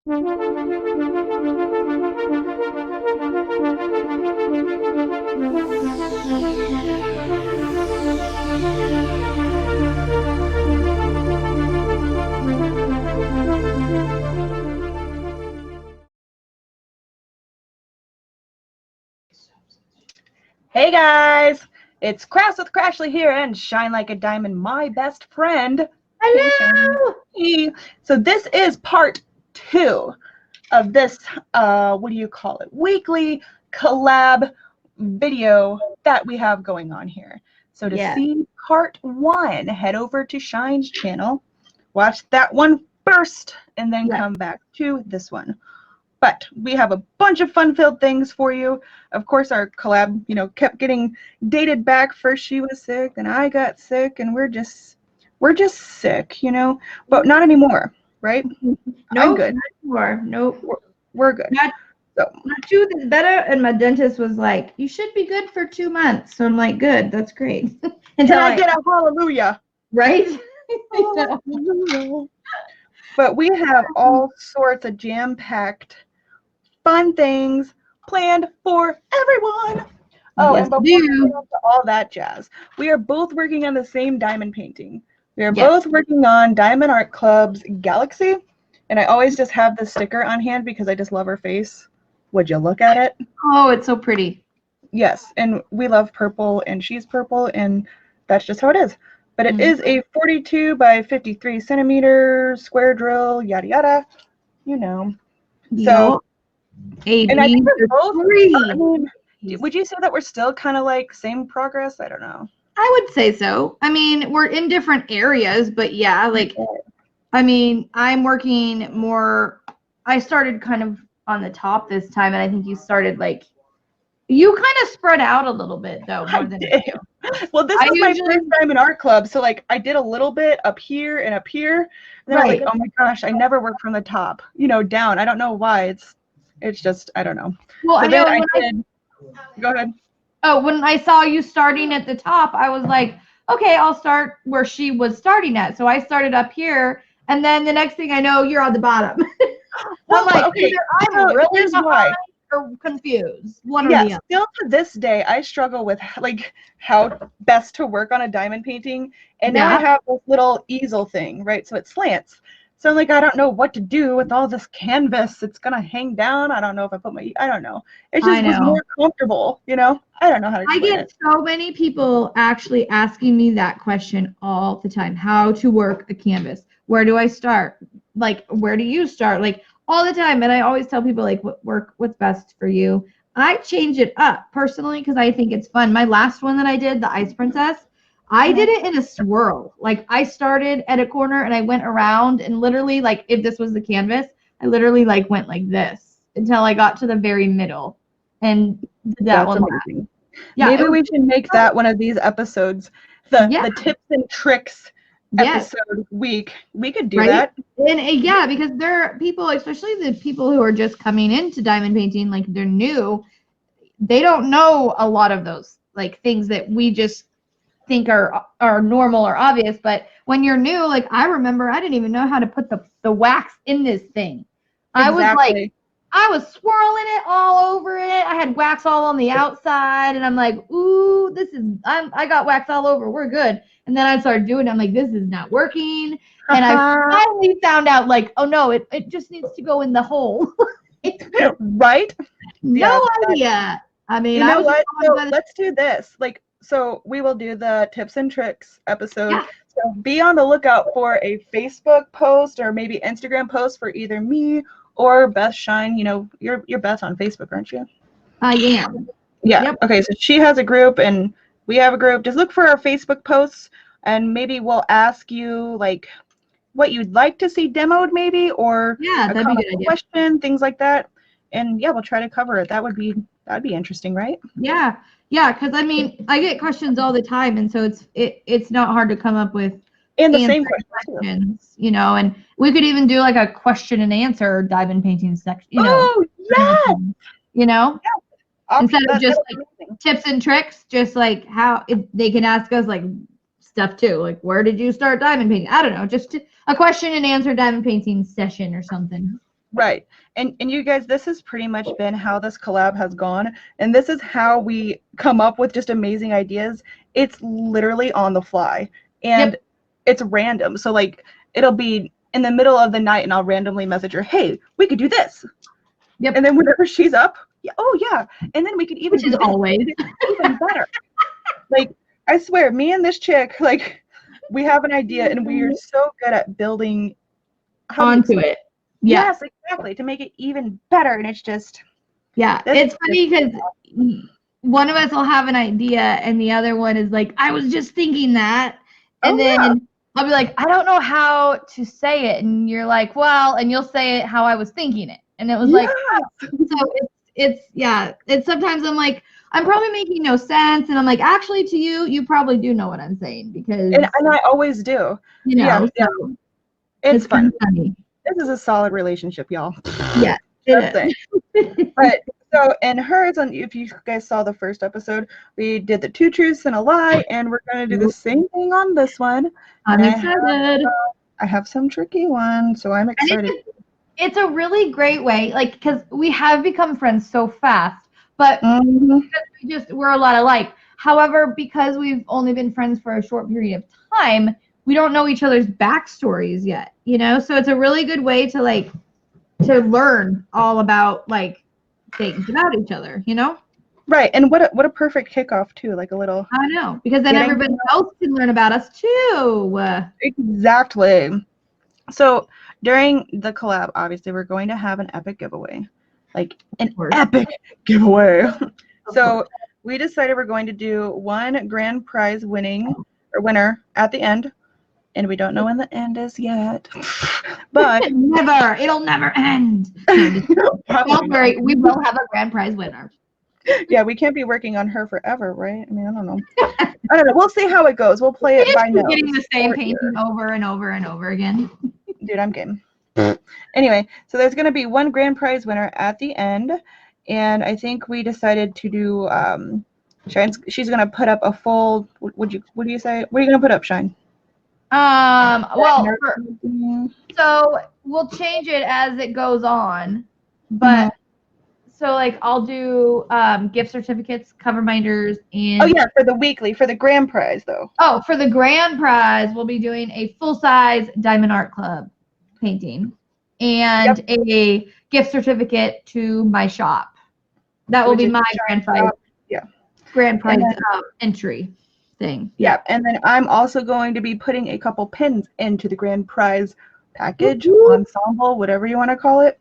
Hey guys, it's Crass with Crashly here and Shine Like a Diamond, my best friend. Hello! Hey. So this is part 2 of this, what do you call it, weekly collab video that we have going on here. So to see part 1, head over to Shine's channel, watch that one first, and then come back to this one. But we have a bunch of fun-filled things for you. Of course, our collab, kept getting dated back. First she was sick, then I got sick, and we're just sick, But not anymore, right? Nope, I'm good. not anymore. Nope. We're good. My tooth is better, and my dentist was like, "You should be good for 2 months." So I'm like, "Good, that's great." Until I get a hallelujah, right? But we have all sorts of jam-packed fun things planned for everyone. Oh, yes, and before we get into all that jazz, we are both working on the same diamond painting. We are both working on Diamond Art Club's Galaxy, and I always just have the sticker on hand because I just love her face. Would you look at it? Oh, it's so pretty. Yes, and we love purple, and she's purple, and that's just how it is. But it is a 42 by 53 centimeter square drill, yada yada, So. And I think we're both, would you say that we're still kind of like same progress? I don't know. I would say so. I mean, we're in different areas, but yeah, I mean, I'm working more. I started kind of on the top this time, and I think you started you kind of spread out a little bit though. More than well, this was my first time in art club, so I did a little bit up here and up here, and then I'm like, oh my gosh, I never work from the top, down. I don't know why. It's just, I don't know. Well, so I did. Go ahead. Oh, when I saw you starting at the top, I was like, okay, I'll start where she was starting at. So I started up here, and then the next thing I know, you're on the bottom. Well, I'm like, okay, either I'm really behind or confused. One or the other. Still to this day, I struggle with how best to work on a diamond painting. And now I have this little easel thing, right? So it slants. So I'm like, I don't know what to do with all this canvas. It's going to hang down. I don't know if I put I don't know. It just was more comfortable, I don't know how to explain it. I get so many people actually asking me that question all the time. How to work a canvas. Where do I start? Where do you start? All the time. And I always tell people, what's best for you. I change it up personally because I think it's fun. My last one that I did, the Ice Princess, I did it in a swirl. I started at a corner and I went around and literally, if this was the canvas, I literally went like this until I got to the very middle and did that one. Amazing. Yeah, maybe we should make that one of these episodes, the tips and tricks episode week. We could do that. And because there are people, especially the people who are just coming into diamond painting, they're new, they don't know a lot of those things that we just think are normal or obvious. But when you're new, I remember I didn't even know how to put the wax in this thing. Exactly. I was swirling it all over it. I had wax all on the outside, and I'm like, ooh, I got wax all over. We're good. And then I started doing it. I'm like, this is not working. And I finally found out, oh no, it just needs to go in the hole. Right? No idea. I mean, So let's do this. So we will do the tips and tricks episode. Yeah. So be on the lookout for a Facebook post or maybe Instagram post for either me or Beth Shine. You're Beth on Facebook, aren't you? I am. Yeah. Yep. Okay, so she has a group and we have a group. Just look for our Facebook posts and maybe we'll ask you what you'd like to see demoed maybe or that'd be a good idea. Question, things like that. And we'll try to cover it. That'd be interesting, right? Yeah, because I mean, I get questions all the time, and so it's not hard to come up with and the same questions, and we could even do a question and answer diamond painting section, Oh yeah, instead of just tips and tricks, just how they can ask us stuff too, where did you start diamond painting? I don't know, just a question and answer diamond painting session or something. Right. And you guys, this has pretty much been how this collab has gone. And this is how we come up with just amazing ideas. It's literally on the fly. And Yep. it's random. So like it'll be in the middle of the night and I'll randomly message her, hey, we could do this. Yep. And then whenever she's up, yeah, oh yeah. And then we could even Which do is this always. even better. Like, I swear, me and this chick, like, we have an idea and we are so good at building Onto it. Yeah. Yes, exactly. To make it even better. And it's just It's funny because one of us will have an idea and the other one is like, I was just thinking that. And then I'll be like, I don't know how to say it. And you're like, well, and you'll say it how I was thinking it. And it was like, oh. So it's sometimes I'm like, I'm probably making no sense. And I'm like, actually to you, you probably do know what I'm saying because. And I always do. So it's fun. Funny. This is a solid relationship, y'all. Yeah. But so in hers, and if you guys saw the first episode, we did the 2 truths and a lie, and we're going to do the same thing on this one. I'm excited. I have some tricky ones, so I'm excited. It's a really great way, like, because we have become friends so fast, but because we're a lot alike. However, because we've only been friends for a short period of time, we don't know each other's backstories yet, so it's a really good way to learn all about like things about each other, Right, and what a perfect kickoff too, like a little. I know, because then everybody else can learn about us too. Exactly. So during the collab, obviously, we're going to have an epic giveaway, like an epic giveaway. So we decided we're going to do one grand prize winner at the end. And we don't know when the end is yet, but it'll never end. Don't worry, we will have a grand prize winner. Yeah, we can't be working on her forever, right? I mean, I don't know. We'll see how it goes. We'll play it by notes. Getting the same painting over and over and over again. Dude, I'm game. Anyway, so there's going to be one grand prize winner at the end, and I think we decided to do. She's going to put up a full. What do you say? What are you going to put up, Shine? Well, so we'll change it as it goes on, but so like I'll do gift certificates, cover minders, and for the grand prize though. Oh, for the grand prize, we'll be doing a full-size Diamond Art Club painting and a gift certificate to my shop. That will be my grand prize. Grand prize entry thing. Yeah, and then I'm also going to be putting a couple pins into the grand prize package, ensemble, whatever you want to call it.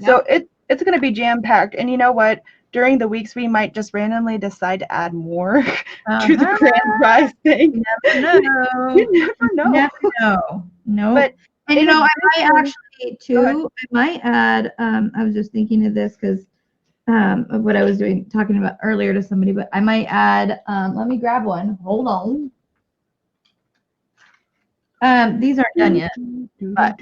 So it's going to be jam-packed. And you know what? During the weeks, we might just randomly decide to add more to the grand prize thing. You never know. No. But and I might actually too. I might add. I was just thinking of this because of what I was talking about earlier to somebody, but I might add, let me grab one. Hold on. These aren't done yet, but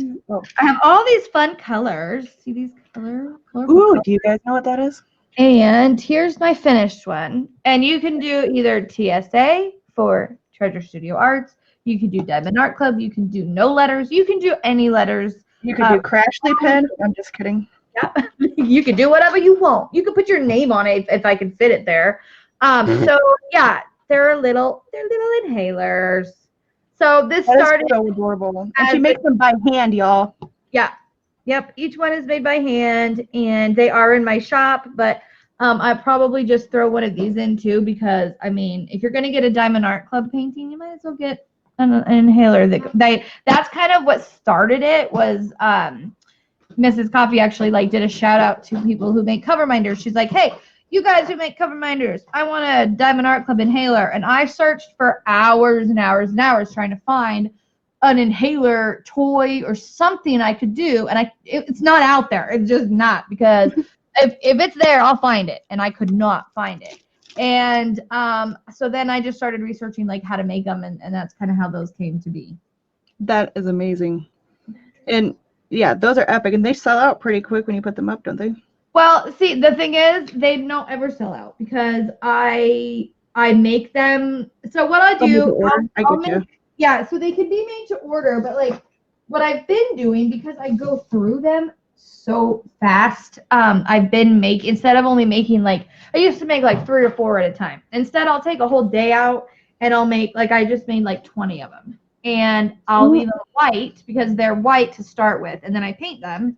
I have all these fun colors. See these colors? Ooh, do you guys know what that is? And here's my finished one. And you can do either TSA for Treasure Studio Arts. You can do Diamond Art Club. You can do no letters. You can do any letters. You can do Crashly pen. I'm just kidding. Yep. You can do whatever you want. You can put your name on it if I can fit it there. So yeah, they're little inhalers. So this started so adorable. And she makes them by hand, y'all. Yeah. Yep. Each one is made by hand and they are in my shop, but I probably just throw one of these in too because I mean, if you're gonna get a Diamond Art Club painting, you might as well get an inhaler. That's kind of what started it was Mrs. Coffee actually did a shout out to people who make cover minders. She's like, hey, you guys who make cover minders, I want a Diamond Art Club inhaler. And I searched for hours and hours and hours trying to find an inhaler toy or something I could do. And it's not out there. It's just not because if it's there, I'll find it. And I could not find it. And so then I just started researching how to make them. And that's kind of how those came to be. That is amazing. And yeah, those are epic, and they sell out pretty quick when you put them up, don't they? Well, see, the thing is, they don't ever sell out because I make them. So what I do, so they can be made to order, but what I've been doing because I go through them so fast. I've been instead of only making like, I used to make like 3 or 4 at a time. Instead, I'll take a whole day out and I'll make, like, I just made like 20 of them. And I'll leave them white because they're white to start with. And then I paint them.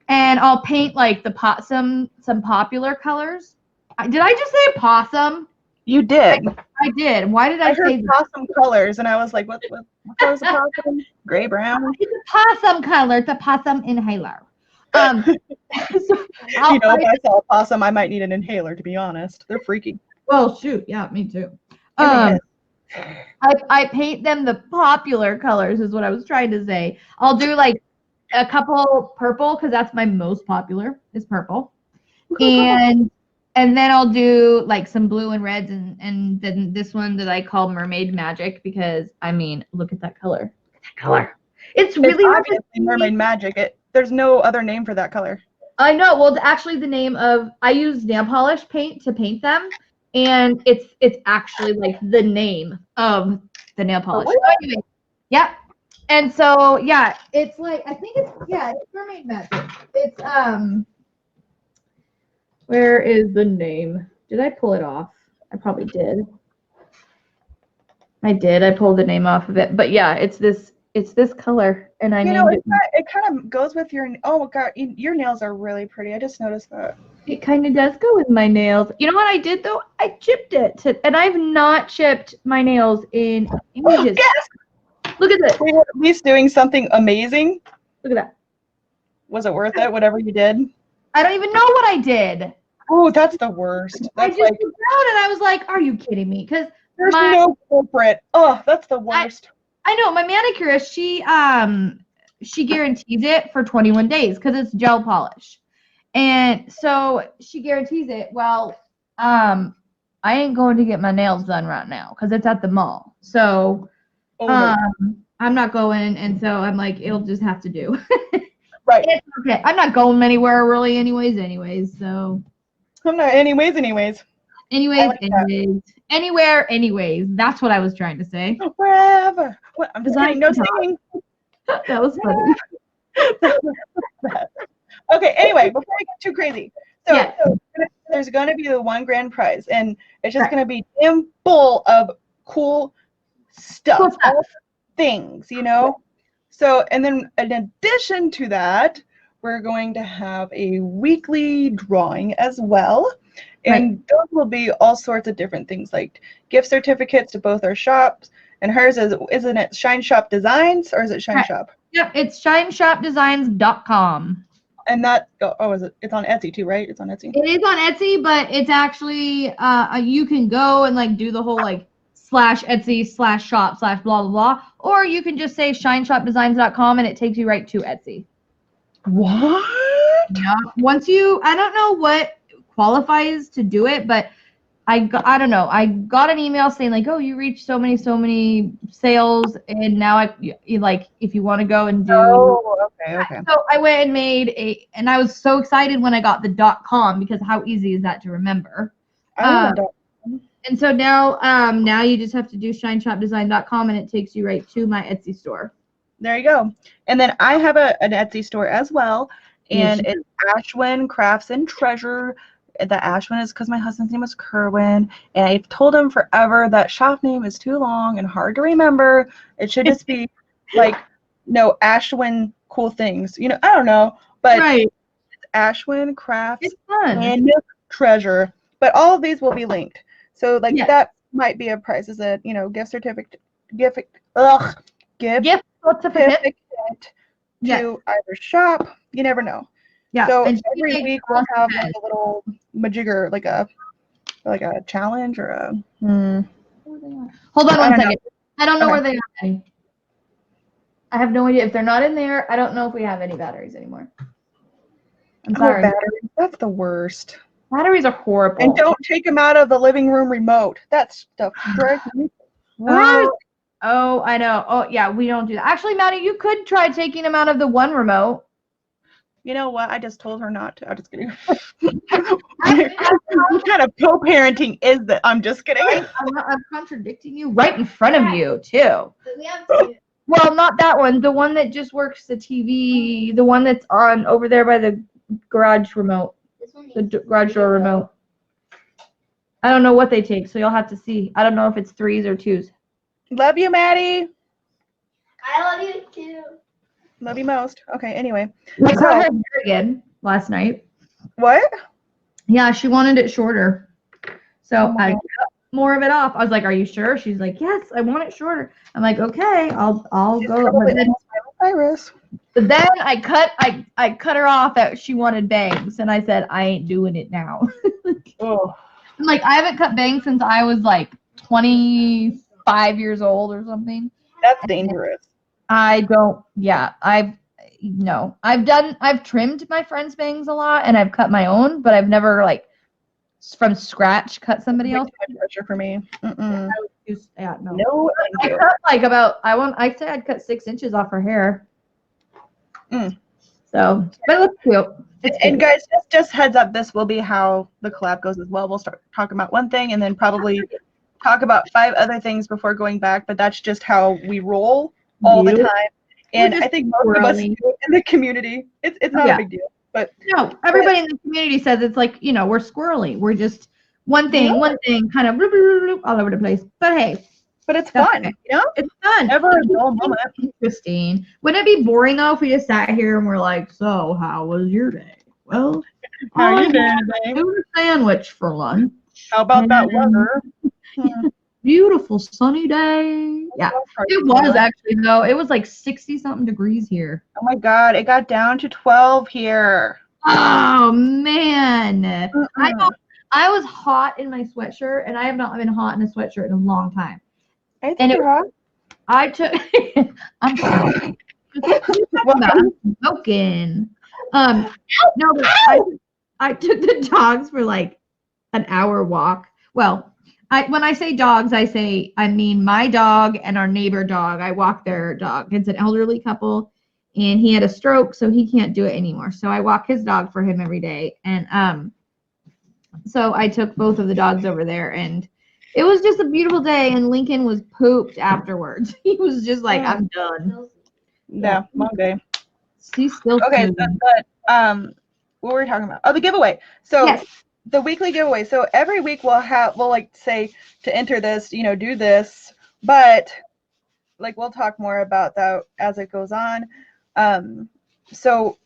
And I'll paint like some popular colors. Did I just say possum? You did. I did. Why did I heard say possum colors, and I was like, what color's a possum? Gray, brown? It's a possum color. It's a possum inhaler. So If I saw a possum, I might need an inhaler, to be honest. They're freaky. Well, shoot. Yeah, me too. I paint them the popular colors is what I was trying to say. I'll do like a couple purple because that's my most popular is purple. And then I'll do like some blue and reds and then this one that I call Mermaid Magic because, I mean, look at that color. Look at that color. It's really obviously Mermaid Magic. There's no other name for that color. I know. Well, it's actually the name of, I use nail polish paint to paint them. And it's actually like the name of the nail polish. So anyway, yep. And so, yeah, it's like, I think it's Mermaid Magic. It's, where is the name? Did I pull it off? I probably did. I did. I pulled the name off of it. But yeah, it's this color, and I named it. It kind of goes with your. Oh God, your nails are really pretty. I just noticed that. It kind of does go with my nails. You know what I did though? I chipped it, and I've not chipped my nails in ages. Yes! Look at this. We were at least doing something amazing. Look at that. Was it worth it? Whatever you did. I don't even know what I did. Oh, that's the worst. I just looked down and I was like, "Are you kidding me?" Because there's no culprit. Oh, that's the worst. I know my manicurist. She guarantees it for 21 days because it's gel polish, and so she guarantees it. Well, I ain't going to get my nails done right now because it's at the mall. So, I'm not going, and so I'm like, it'll just have to do. Right. It's okay. I'm not going anywhere really anyways, so. I'm not anyways. Anyways. Like Anyways. That's what I was trying to say. Wherever. What? I'm just kidding. No singing. That was funny. Okay, anyway, before we get too crazy. So there's going to be the one grand prize, and it's just going to be damn full of cool stuff. All things, So, and then in addition to that, we're going to have a weekly drawing as well. And those will be all sorts of different things, like gift certificates to both our shops. And hers isn't it Shine Shop Designs, or is it Shine Shop? Yep, it's shineshopdesigns.com. And that, it's on Etsy too, right? It's on Etsy. It is on Etsy, but it's actually, you can go and like do the whole like /Etsy/shop/ blah, blah, blah. Or you can just say shineshopdesigns.com and it takes you right to Etsy. What? Yeah. Once I don't know what qualifies to do it, but I don't know. I got an email saying like, oh, you reached so many sales, and now if you want to go and do. Oh, okay. So I went and made and I was so excited when I got the .com because how easy is that to remember? And so now you just have to do shineshopdesign.com and it takes you right to my Etsy store. There you go. And then I have an Etsy store as well, and it's Ashwin Crafts and Treasure. The Ashwin is because my husband's name is Kerwin, and I've told him forever that shop name is too long and hard to remember. It should just be like, no, Ashwin Cool Things. I don't know, but it's Ashwin Crafts and Treasure. But all of these will be linked. So that might be a price. Is a gift certificate to either shop. You never know. Yeah. So every week we'll have like a little majigger, like a challenge or a. Hold on 1 second. I don't know where they are. I have no idea if they're not in there. I don't know if we have any batteries anymore. I'm sorry. Batteries. That's the worst. Batteries are horrible. And don't take them out of the living room remote. That's the worst. Oh, I know. Oh, yeah, we don't do that. Actually, Maddie, you could try taking them out of the one remote. You know what? I just told her not to. I'm just kidding. What kind of co-parenting is that? I'm just kidding. I'm contradicting you right in front of you, too. But we have to. Well, not that one. The one that just works the TV. The one that's on over there by the garage remote. The garage door remote. I don't know what they take, so you'll have to see. I don't know if it's 3s or 2s. Love you, Maddie. I love you too. Love you most. Okay, anyway. We So- cut her hair again last night. What? Yeah, she wanted it shorter. So Oh my I God. cut more of it off. I was like, "Are you sure?" She's like, "Yes, I want it shorter." I'm like, "Okay, I'll go." Probably But then, virus. I cut her off that she wanted bangs, and I said, "I ain't doing it now." Oh. I'm like, I haven't cut bangs since I was like 25 years old or something. That's dangerous. I don't. Yeah, I've trimmed my friend's bangs a lot, and I've cut my own, but I've never like from scratch cut somebody Way else. too much pressure for me. Mm-mm. Yeah, no. No, I thank you. cut like I said I'd cut 6 inches off her hair. Mm. So, but it looks cute. It's And cute. guys, just heads up, this will be how the collab goes as well. We'll start talking about one thing and then probably talk about 5 other things before going back, but that's just how we roll all the You- time. And just I think most of us swirling. do it in the community. It's not Yeah. a big deal. But No, everybody in the community says it's like, we're squirrely. We're just one thing, kind of bloop, bloop, bloop, all over the place. But hey, it's that's fun, okay. you know? It's fun. Never a dull moment. Interesting. Wouldn't it be boring though if we just sat here and we're like, "So, how was your day?" Well, How you I doing had today? a sandwich for lunch. How about that And weather? Beautiful sunny day. Yeah, it was actually though. It was like 60 something degrees here. Oh my God, it got down to 12 here. Oh man, Mm-mm. I was hot in my sweatshirt, and I have not been hot in a sweatshirt in a long time. I think And you're hot. I took. I'm sorry. I'm smoking. No, but I took the dogs for like an hour walk. Well, when I say dogs, I mean my dog and our neighbor dog. I walk their dog. It's an elderly couple, and he had a stroke, so he can't do it anymore. So I walk his dog for him every day, and so I took both of the dogs over there, and it was just a beautiful day. And Lincoln was pooped afterwards. He was just like, "I'm done." Yeah, long day. He's still Okay, pooping. but what were we talking about? Oh, the giveaway. So Yes. the weekly giveaway. So every week we'll like say to enter this, do this, but like we'll talk more about that as it goes on. So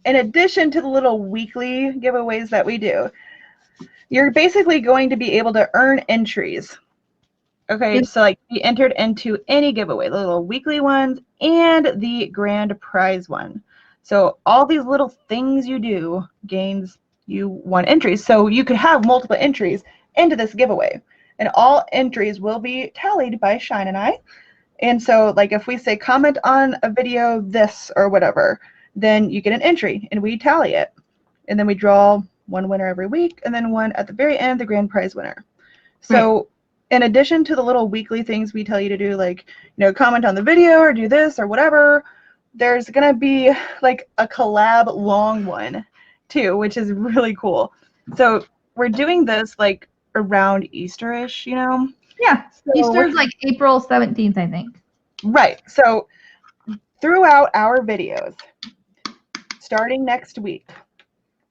in addition to the little weekly giveaways that we do, you're basically going to be able to earn entries. Okay, Yep. so like be entered into any giveaway, the little weekly ones and the grand prize one. So all these little things you do gains you 1 entry. So you could have multiple entries into this giveaway, and all entries will be tallied by Shine and I. And so like if we say comment on a video this or whatever, then you get an entry and we tally it. And then we draw 1 winner every week and then 1 at the very end, the grand prize winner. So in addition to the little weekly things we tell you to do, like, comment on the video or do this or whatever, there's going to be like a collab long one too, which is really cool. So we're doing this like around Easter-ish, Yeah. So Easter's like April 17th, I think. Right. So throughout our videos, starting next week,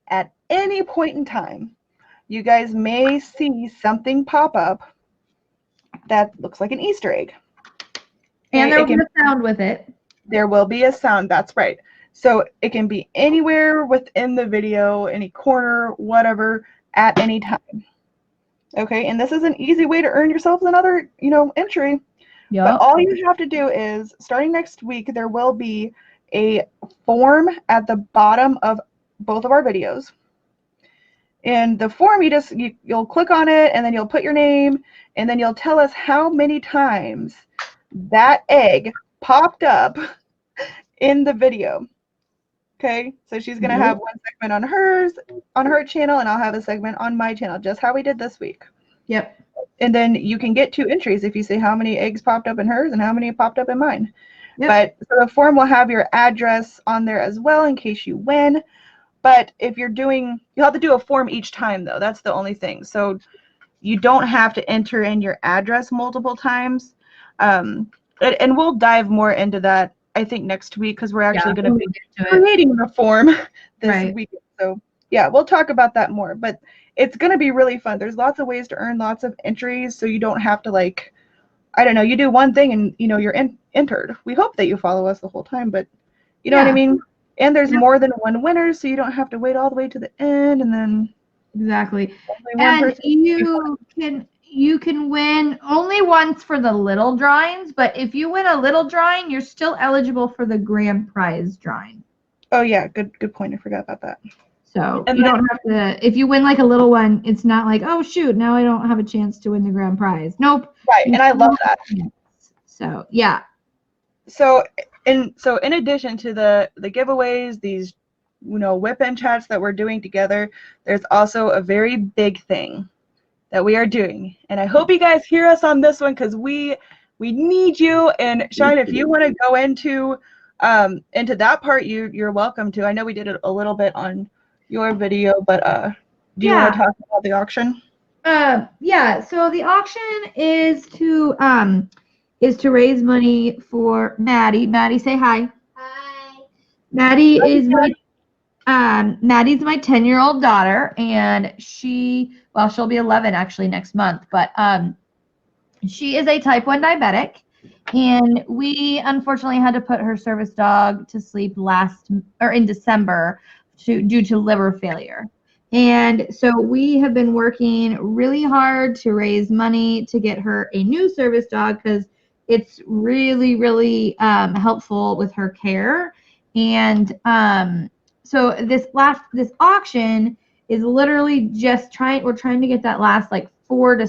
at any point in time, you guys may see something pop up that looks like an Easter egg. And there will be a sound with it. There will be a sound, that's right. So it can be anywhere within the video, any corner, whatever, at any time. Okay, and this is an easy way to earn yourselves another, entry. Yep. But all you have to do is, starting next week, there will be a form at the bottom of both of our videos. And the form, you'll click on it, and then you'll put your name, and then you'll tell us how many times that egg popped up in the video. Okay, so she's gonna have 1 segment on her channel, and I'll have a segment on my channel, just how we did this week. Yep. And then you can get 2 entries if you say how many eggs popped up in hers and how many popped up in mine. Yep. But so the form will have your address on there as well in case you win. But if you'll have to do a form each time though. That's the only thing. So you don't have to enter in your address multiple times. And we'll dive more into that, I think, next week, because we're actually going to be get into it. creating the form this Right. week. So yeah, we'll talk about that more. But it's going to be really fun. There's lots of ways to earn lots of entries, so you don't have to, like, I don't know, you do one thing and you're entered. We hope that you follow us the whole time, but you know what I Yeah. mean? And there's Yeah. more than one winner, so you don't have to wait all the way to the end and then Exactly. only one And person. you can win only once for the little drawings, but if you win a little drawing, you're still eligible for the grand prize drawing. Oh yeah, good point. I forgot about that. So And you then- don't have to, if you win like a little one, it's not like, oh shoot, now I don't have a chance to win the grand prize. Nope. Right, and I love that. So yeah. So in addition to the giveaways, these WIP chats that we're doing together, there's also a very big thing that we are doing, and I hope you guys hear us on this one, because we need you. And Shine, if you want to go into that part, you're welcome to. I know we did it a little bit on your video, but do you want to talk about the auction? Yeah, so the auction is to raise money for Maddie. Maddie, say hi. Hi. Maddie is Maddie's my 10-year-old daughter, and she'll be 11 actually next month, but she is a type 1 diabetic, and we unfortunately had to put her service dog to sleep in December due to liver failure. And so we have been working really hard to raise money to get her a new service dog, because it's really, really helpful with her care. And so this auction is literally just we're trying to get that last like $400 to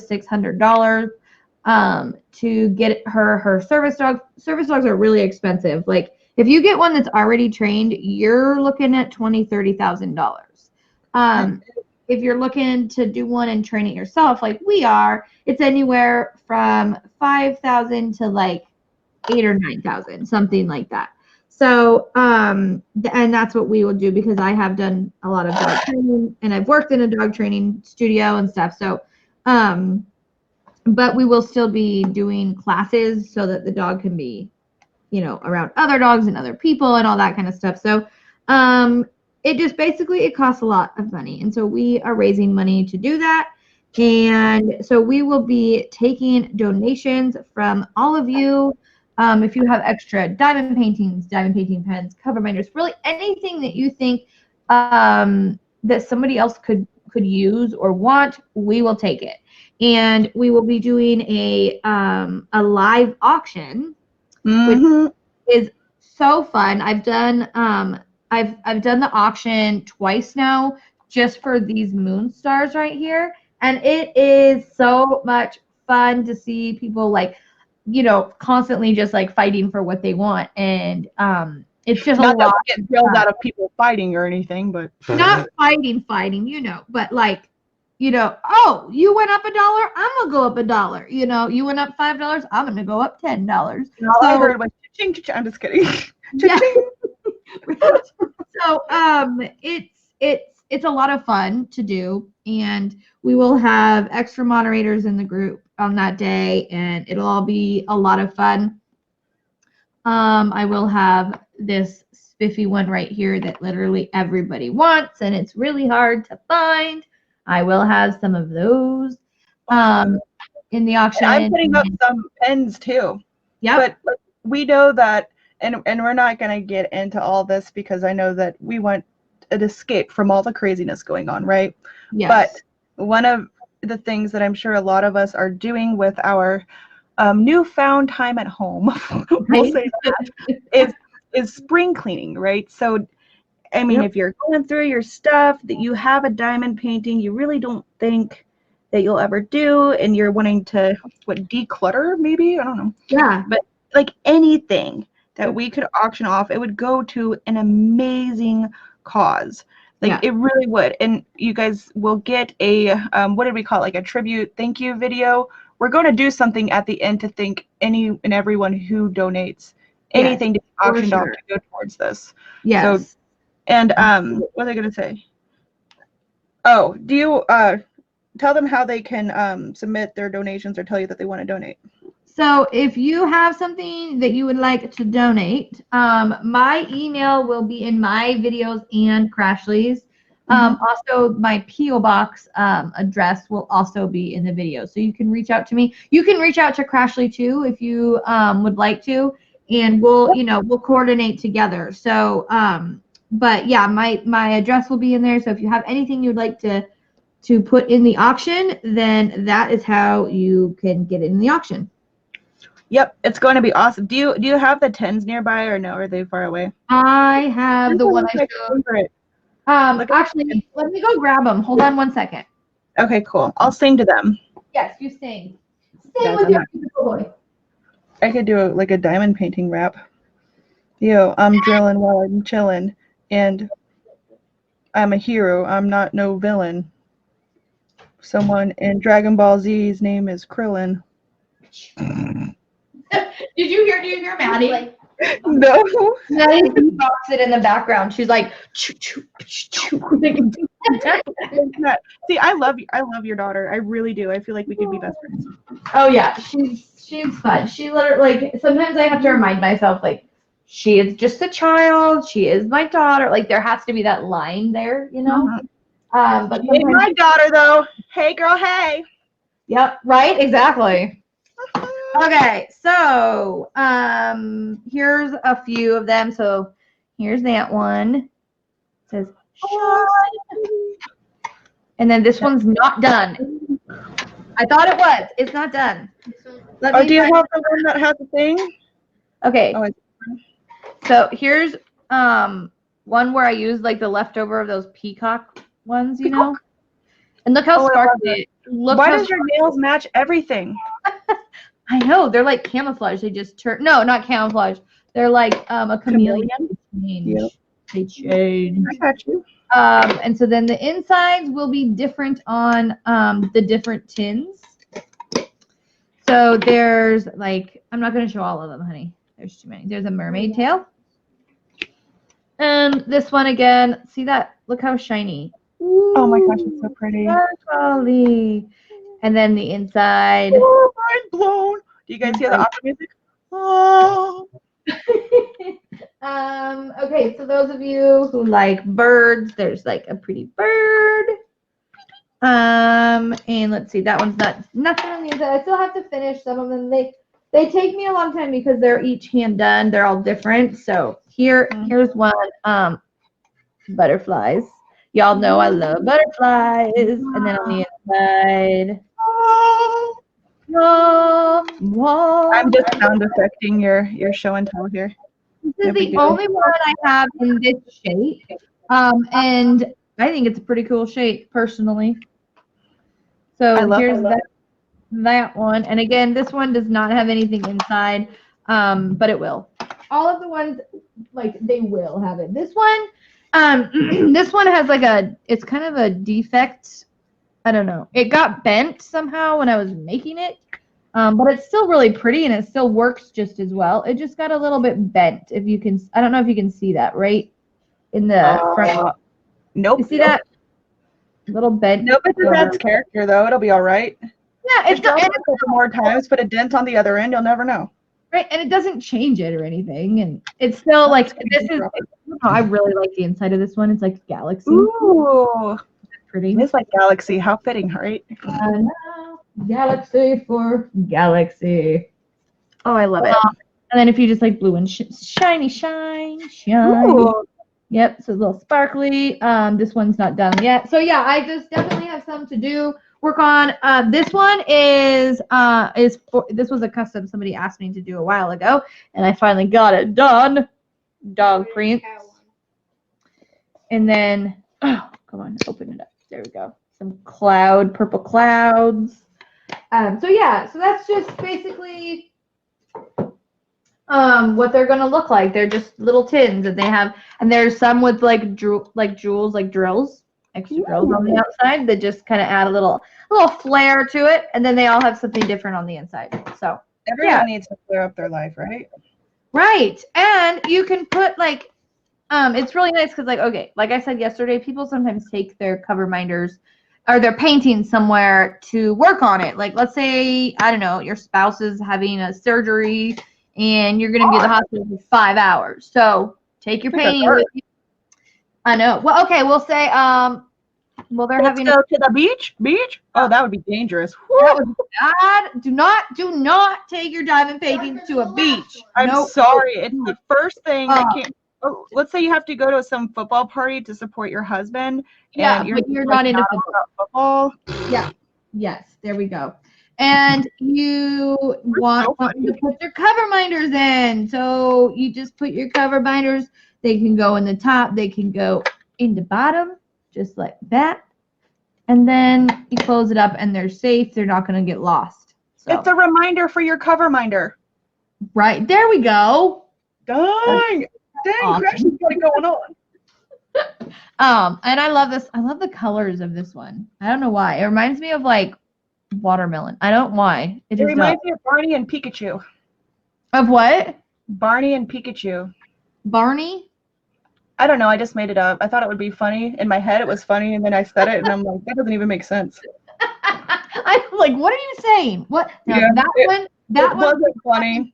$600 to get her service dog. Service dogs are really expensive. Like if you get one that's already trained, you're looking at $20,000-$30,000. If you're looking to do one and train it yourself, like we are, it's anywhere from $5,000 to like $8,000 or $9,000, something like that. So, and that's what we will do, because I have done a lot of dog training and I've worked in a dog training studio and stuff. So, but we will still be doing classes so that the dog can be, around other dogs and other people and all that kind of stuff. So, it just basically, it costs a lot of money. And so we are raising money to do that. And so we will be taking donations from all of you. If you have extra diamond paintings, diamond painting pens, cover binders, really anything that you think that somebody else could use or want, we will take it. And we will be doing a live auction, which is so fun. I've done the auction twice now, just for these moon stars right here, and it is so much fun to see people like, constantly just like fighting for what they want. And it's just Not a lot. that we get thrilled out of people fighting or anything, but Not fighting, but like, oh, you went up $1, I'm gonna go up $1. You went up $5, I'm gonna go up $10. all I heard was ching, ching, ching. I'm just kidding. Yeah. So it's a lot of fun to do, and we will have extra moderators in the group on that day, and it'll all be a lot of fun. I will have this spiffy one right here that literally everybody wants, and it's really hard to find. I will have some of those in the auction. And I'm putting up some pens too. Yeah. But we know that, and we're not going to get into all this, because I know that we want an escape from all the craziness going on, right? Yes. But one of the things that I'm sure a lot of us are doing with our newfound time at home, we'll say that, is spring cleaning, right? So, I mean, if you're going through your stuff, that you have a diamond painting you really don't think that you'll ever do, and you're wanting to declutter, maybe, I don't know. Yeah. But like anything that we could auction off, it would go to an amazing cause. Like it really would. And you guys will get a what did we call it? Like a tribute thank you video. We're going to do something at the end to thank any and everyone who donates anything to be auctioned off to go towards this. Yes. So, and what was I going to say? Oh, do you tell them how they can submit their donations, or tell you that they want to donate? So if you have something that you would like to donate, my email will be in my videos and Crashly's. Also, my P.O. Box address will also be in the video. So you can reach out to me. You can reach out to Crashly too if you would like to, and we'll coordinate together. So, but yeah, my address will be in there. So if you have anything you'd like to put in the auction, then that is how you can get it in the auction. Yep, it's going to be awesome. Do you have the tins nearby or no? Are they far away? I have the one I showed. Favorite. Actually, let me go grab them. Hold on one second. Okay, cool. I'll sing to them. Yes, you sing. Sing Guys, with your beautiful voice. I could do like a diamond painting rap. Yo, I'm drilling while I'm chilling, and I'm a hero. I'm not no villain. Someone in Dragon Ball Z's name is Krillin. Do you hear Maddie? No. Maddie beatboxed it in the background. She's like, choo, choo, choo, choo. See, I love your daughter. I really do. I feel like we could be best friends. Oh yeah, she's fun. She literally, like, sometimes I have to remind myself, like, she is just a child. She is my daughter. Like, there has to be that line there, you know. But She ain't my daughter though. Hey girl, hey. Yep. Right. Exactly. Okay. So here's a few of them. So here's that one. It says shine. And then this one's not done. I thought it was. It's not done. Oh, do you have the one that has the thing? Okay. Oh, so here's one where I used like the leftover of those peacock ones, you know. And look how sparkly. Why does your nails match everything? I know, they're like camouflage. They just turn. No, not camouflage. They're like a chameleon. Yep. They change. I got you. And so then the insides will be different on the different tins. So there's like, I'm not going to show all of them, honey. There's too many. There's a mermaid tail. And this one again, see that? Look how shiny. Ooh, oh my gosh, it's so pretty. Sparkly. And then the inside. Oh, mind blown. Do you guys hear the opera music? Oh. Okay, so those of you who like birds, there's like a pretty bird. And let's see, that one's nothing on the inside. I still have to finish some of them. They take me a long time because they're each hand done. They're all different. So here's one. Butterflies. Y'all know I love butterflies. And then on the inside. I'm just sound affecting your show and tell here. This is the only one I have in this shape. And I think it's a pretty cool shape personally. So here's that one. And again, this one does not have anything inside, but it will. All of the ones, like, they will have it. This one, this one has like it's kind of a defect. I don't know. It got bent somehow when I was making it, but it's still really pretty and it still works just as well. It just got a little bit bent. If you can, I don't know if you can see that right in the front. Nope. You see that? Little bent. Nope, it just adds character though. It'll be all right. Yeah, it's a couple more times, put a dent on the other end, you'll never know. Right, and it doesn't change it or anything, and it's still like this is. I really like the inside of this one. It's like galaxy. Ooh, pretty. It's like galaxy. How fitting, right? Galaxy for galaxy. Oh, I love it. And then if you just like blue and shiny, shine. Ooh. Yep, so a little sparkly. This one's not done yet. So yeah, I just definitely have some to do. Work on. This one is this was a custom somebody asked me to do a while ago, and I finally got it done. Dog prints. And then, oh, come on, open it up. There we go. Some purple clouds. So yeah, so that's just basically what they're gonna look like. They're just little tins, and they have, and there's some with like jewels, like drills. Extra drills on the outside that just kind of add a little flair to it, and then they all have something different on the inside. So everyone needs to clear up their life, right? Right, and you can put like, it's really nice because like, okay, like I said yesterday, people sometimes take their cover minders or they're painting somewhere to work on it. Like, let's say, I don't know, your spouse is having a surgery and you're going to be at the hospital for 5 hours. So take your painting with you. I know. Well, okay, we'll say, well, they're Let's having go to the beach. Beach? Oh, that would be dangerous. that would be bad. Do not take your diamond paintings to a beach. I'm Nope. sorry. It's the first thing that came. Oh, let's say you have to go to some football party to support your husband. Yeah, and but you're not into football. Yeah. Yes. There we go. And you want something to put your cover binders in. So you just put your cover binders. They can go in the top. They can go in the bottom, just like that. And then you close it up, and they're safe. They're not going to get lost. So. It's a reminder for your cover minder. Right. There we go. Dang, Awesome. Crash's got it going on. And I love this. I love the colors of this one. I don't know why. It reminds me of like watermelon. I don't know why. It reminds me of Barney and Pikachu. Of what? Barney and Pikachu. Barney? I don't know. I just made it up. I thought it would be funny. In my head, it was funny, and then I said it, and I'm like, that doesn't even make sense. I'm like, what are you saying? What? Now, Yeah, that one wasn't funny.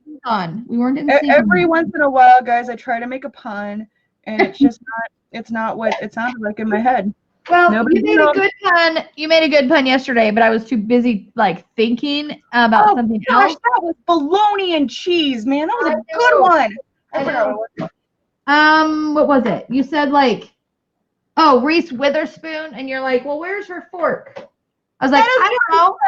We weren't in sync. Every once in a while, guys, I try to make a pun, and it's just not. It's not what it sounded like in my head. Well, you made a good pun. You made a good pun yesterday, but I was too busy like thinking about something else. That was bologna and cheese, man. That was a good one. I forgot what it was. What was it? You said like, oh, Reese Witherspoon, and you're like, well, where's her fork? I was like, I don't know.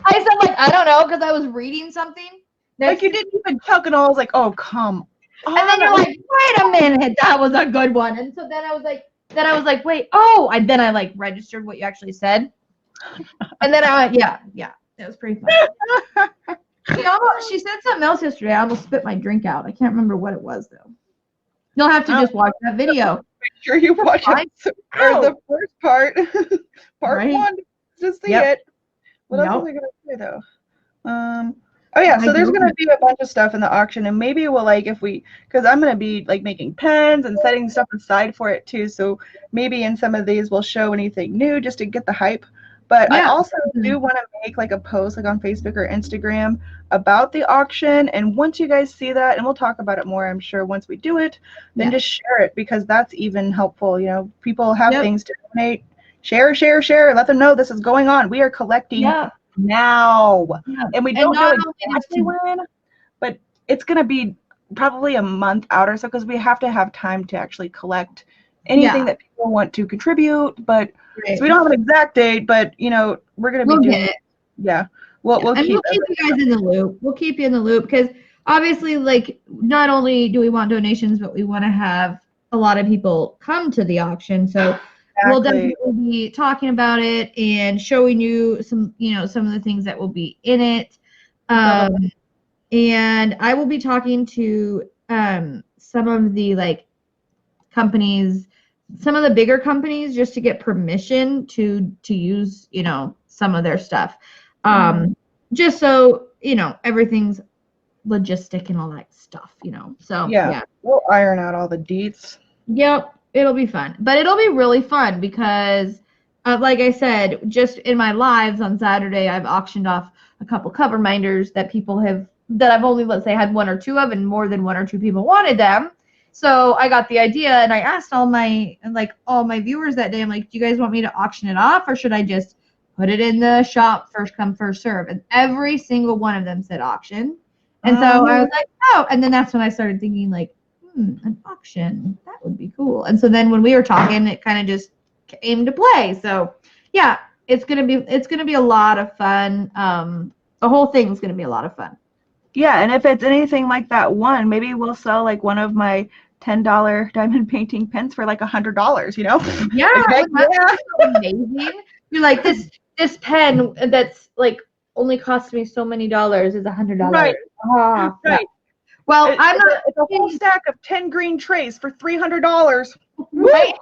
I said like, I don't know, because I was reading something. Like you didn't even chuck and all. I was like, oh, come on. And then you're like, wait a minute, that was a good one. And so then I was like, wait, oh, and then I like registered what you actually said. And then I went, yeah, it was pretty fun. She said something else yesterday. I almost spit my drink out. I can't remember what it was though. You'll have to just watch that video. Make sure you watch it. Or the first part, part 1, to see it. What else was I gonna say though? Oh yeah, so there's gonna be a bunch of stuff in the auction, and maybe we'll like because I'm gonna be like making pens and setting stuff aside for it too. So maybe in some of these we'll show anything new just to get the hype. But I also do want to make like a post like on Facebook or Instagram about the auction, and once you guys see that, and we'll talk about it more, I'm sure once we do it, then just share it, because that's even helpful. You know, people have things to donate. Share. Let them know this is going on. We are collecting now, and we don't know exactly when, but it's going to be probably a month out or so, because we have to have time to actually collect anything that people want to contribute. But so we don't have an exact date, but you know, we're going to be doing it. We'll keep you guys in the loop. We'll keep you in the loop, because obviously, like, not only do we want donations, but we want to have a lot of people come to the auction. So we'll definitely be talking about it and showing you some of the things that will be in it. And I will be talking to some of the like companies, some of the bigger companies, just to get permission to use, some of their stuff. Just so, everything's logistic and all that stuff, So we'll iron out all the deets. Yep. It'll be fun, but it'll be really fun because, like I said, just in my lives on Saturday, I've auctioned off a couple cover minders that I've only, let's say, had 1 or 2 of, and more than 1 or 2 people wanted them. So I got the idea, and I asked all my viewers that day, I'm like, do you guys want me to auction it off, or should I just put it in the shop, first come, first serve? And every single one of them said auction. And so I was like, oh, and then that's when I started thinking like, an auction, that would be cool. And so then when we were talking, it kind of just came to play. So yeah, it's gonna be a lot of fun. The whole thing's gonna be a lot of fun. Yeah, and if it's anything like that one, maybe we'll sell like one of my $10 diamond painting pens for like $100, Yeah, that's amazing. You're like, this pen that's like only cost me so many dollars is $100. Right. Right. Yeah. Well, it's a whole stack of 10 green trays for $300. Right.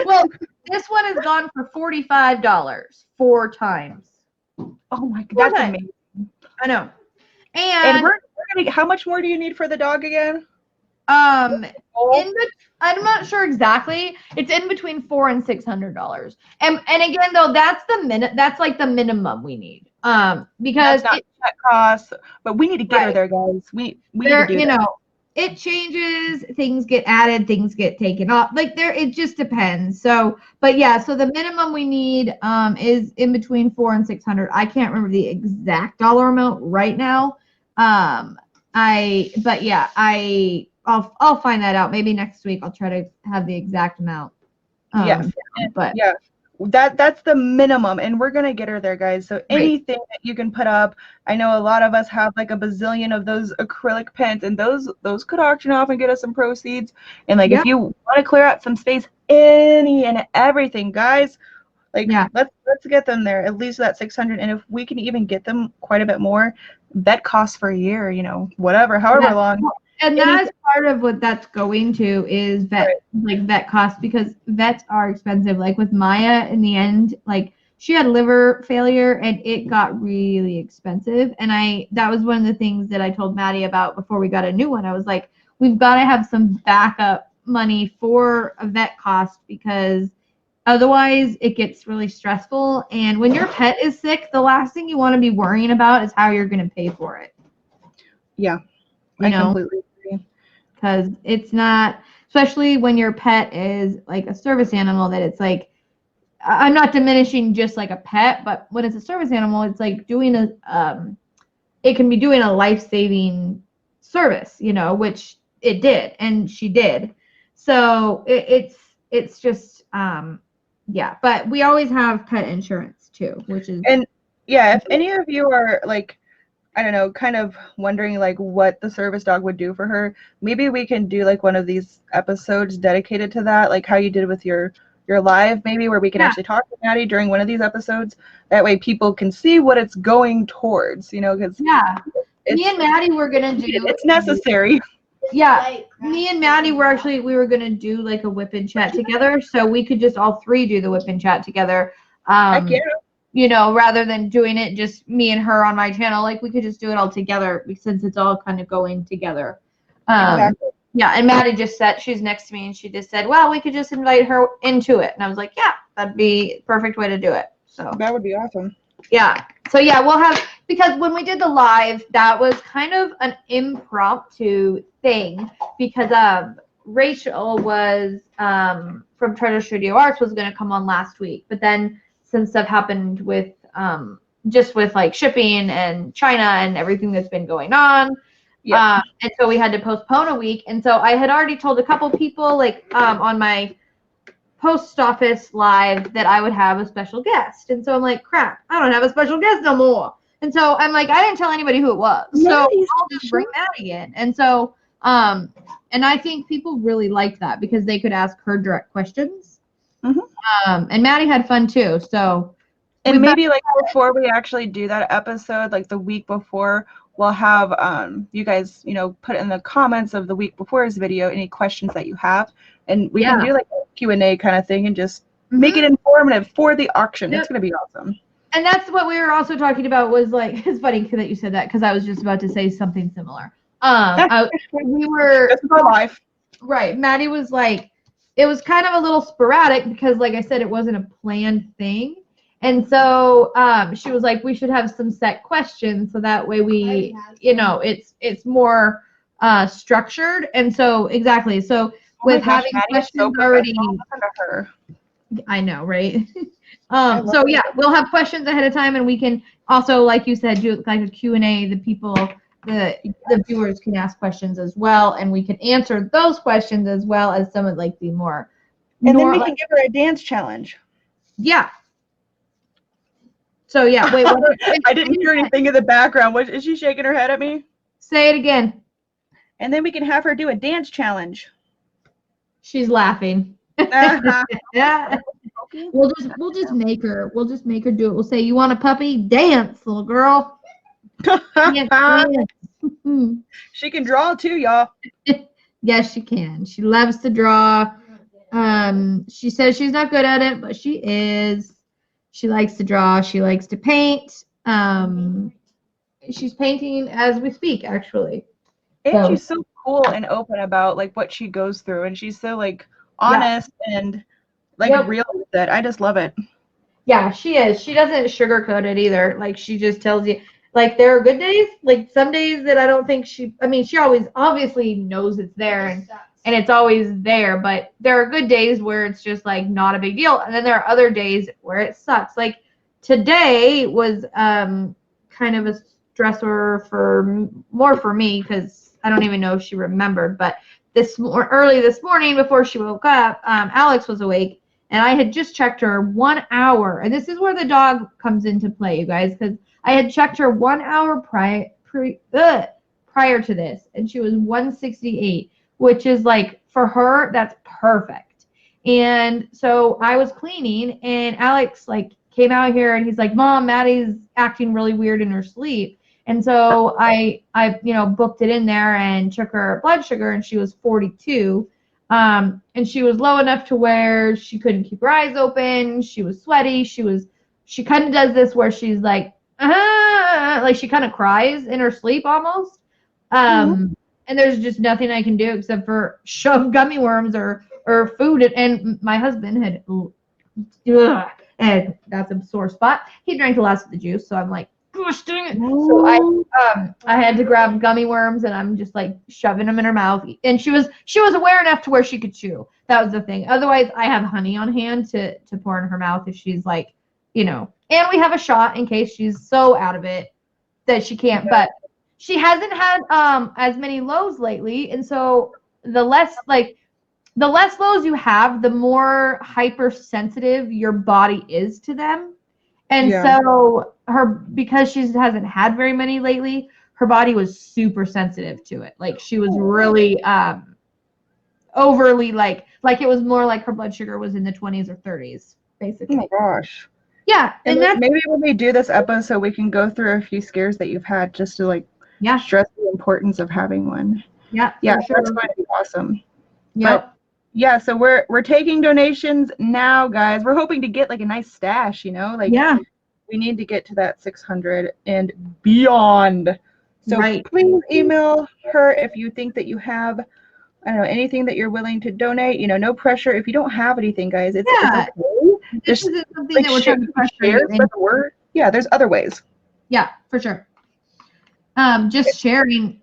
Well, this one has gone for $45 4 times. Oh my God, that's amazing. I know. And we're gonna. How much more do you need for the dog again? I'm not sure exactly. It's in between $400 and $600. And again though, that's like the minimum we need. Because that's not that costs, but we need to get her there, guys. We need to do that. It changes, things get added, things get taken off. Like it just depends. So, but yeah, so the minimum we need is in between $400 and $600. I can't remember the exact dollar amount right now. I'll find that out. Maybe next week I'll try to have the exact amount. Yes. But yeah. That's the minimum, and we're gonna get her there, guys. So anything that you can put up, I know a lot of us have like a bazillion of those acrylic pens, and those could auction off and get us some proceeds. And like if you want to clear out some space, any and everything, guys, like let's get them there, at least that 600. And if we can even get them quite a bit more, vet costs for a year, however long. And that's part of what that's going to is vet costs, because vets are expensive. Like with Maya, in the end, like she had liver failure and it got really expensive. And that was one of the things that I told Maddie about before we got a new one. I was like, we've got to have some backup money for a vet cost, because otherwise it gets really stressful. And when your pet is sick, the last thing you want to be worrying about is how you're going to pay for it. Yeah. I completely agree. Because it's not, especially when your pet is like a service animal, that it's like, I'm not diminishing just like a pet, but when it's a service animal, it's like it can be doing a life-saving service, which it did, and she did. So it's just, but we always have pet insurance too, which is. And yeah, if any of you are like, I don't know, kind of wondering like what the service dog would do for her, maybe we can do like one of these episodes dedicated to that, like how you did with your live, maybe, where we can actually talk to Maddie during one of these episodes. That way people can see what it's going towards, because me and Maddie were gonna do. It's necessary. Yeah, me and Maddie we were gonna do like a WIP Chat together, so we could just all three do the WIP Chat together. Heck yeah. Rather than doing it just me and her on my channel, like we could just do it all together, since it's all kind of going together. Exactly. Yeah, and Maddie just said, she's next to me, and she just said, well, we could just invite her into it. And I was like, yeah, that'd be a perfect way to do it. So that would be awesome. Yeah. So yeah, we'll have, because when we did the live, that was kind of an impromptu thing, because Rachel was from Treasure Studio Arts was going to come on last week, but then some stuff happened with just with like shipping and China and everything that's been going on. Yeah. And so we had to postpone a week. And so I had already told a couple people, like on my post office live, that I would have a special guest. And so I'm like, crap, I don't have a special guest no more. And so I'm like, I didn't tell anybody who it was. So I'll just bring Maddie in. And so and I think people really liked that, because they could ask her direct questions. Mm-hmm. And Maddie had fun too. So and maybe like before we actually do that episode, like the week before, we'll have you guys, put in the comments of the week before's video any questions that you have, and we can do like a Q&A kind of thing and just make it informative for the auction. It's going to be awesome. And that's what we were also talking about, was like, it's funny that you said that, because I was just about to say something similar. We were that's my life. Right. Maddie was like, it was kind of a little sporadic, because like I said, it wasn't a planned thing. And so she was like, we should have some set questions, so that way we, it's more structured. And so exactly. So with having questions already, I know, right? So yeah, we'll have questions ahead of time, and we can also, like you said, do like a Q&A. The people, the viewers can ask questions as well, and we can answer those questions, as well as some of like the more. And then we can give her a dance challenge. Yeah. So yeah, wait. What, I didn't hear anything in the background. What is she shaking her head at me? Say it again. And then we can have her do a dance challenge. She's laughing. Yeah. We'll just make her do it. We'll say, you want a puppy? Dance, little girl. Dance. She can draw too, y'all. Yes, she can. She loves to draw. She says she's not good at it, but she is. She likes to draw. She likes to paint. She's painting as we speak, actually. And she's so cool and open about like what she goes through, and she's so like honest and like real with it. I just love it. Yeah, she is. She doesn't sugarcoat it either. Like she just tells you, like there are good days, like some days that I don't think she. I mean, she always obviously knows it's there and it's always there, but there are good days where it's just like not a big deal, and then there are other days where it sucks. Like today was kind of a stressor more for me because I don't even know if she remembered, but early this morning before she woke up, Alex was awake. And I had just checked her 1 hour. And this is where the dog comes into play, you guys, because I had checked her 1 hour prior to this. And she was 168, which is like, for her, that's perfect. And so I was cleaning, and Alex like came out here, and he's like, Mom, Maddie's acting really weird in her sleep. And so I booked it in there and took her blood sugar, and she was 42. And she was low enough to where she couldn't keep her eyes open. She was sweaty. She kind of does this where she's like she kind of cries in her sleep almost. And there's just nothing I can do except for shove gummy worms or food. And my husband had, and that's a sore spot. He drank the last of the juice, so I'm like, gosh dang it. So I had to grab gummy worms, and I'm just like shoving them in her mouth. And she was aware enough to where she could chew. That was the thing. Otherwise, I have honey on hand to pour in her mouth if she's like, and we have a shot in case she's so out of it that she can't. But she hasn't had as many lows lately, and so the less lows you have, the more hypersensitive your body is to them. And so because she hasn't had very many lately, her body was super sensitive to it. Like she was really overly like it was more like her blood sugar was in the 20s or 30s, basically. Oh my gosh. Yeah. And maybe when we do this episode, we can go through a few scares that you've had just to like stress the importance of having one. Yeah. Yeah, sure. That's going to be awesome. Yep. But yeah, so we're taking donations now, guys. We're hoping to get like a nice stash, we need to get to that 600 and beyond. So please email her if you think that you have, I don't know, anything that you're willing to donate. No pressure. If you don't have anything, guys, it's okay. This isn't something that we're trying to pressure you into. Yeah, there's other ways. Yeah, for sure. Just sharing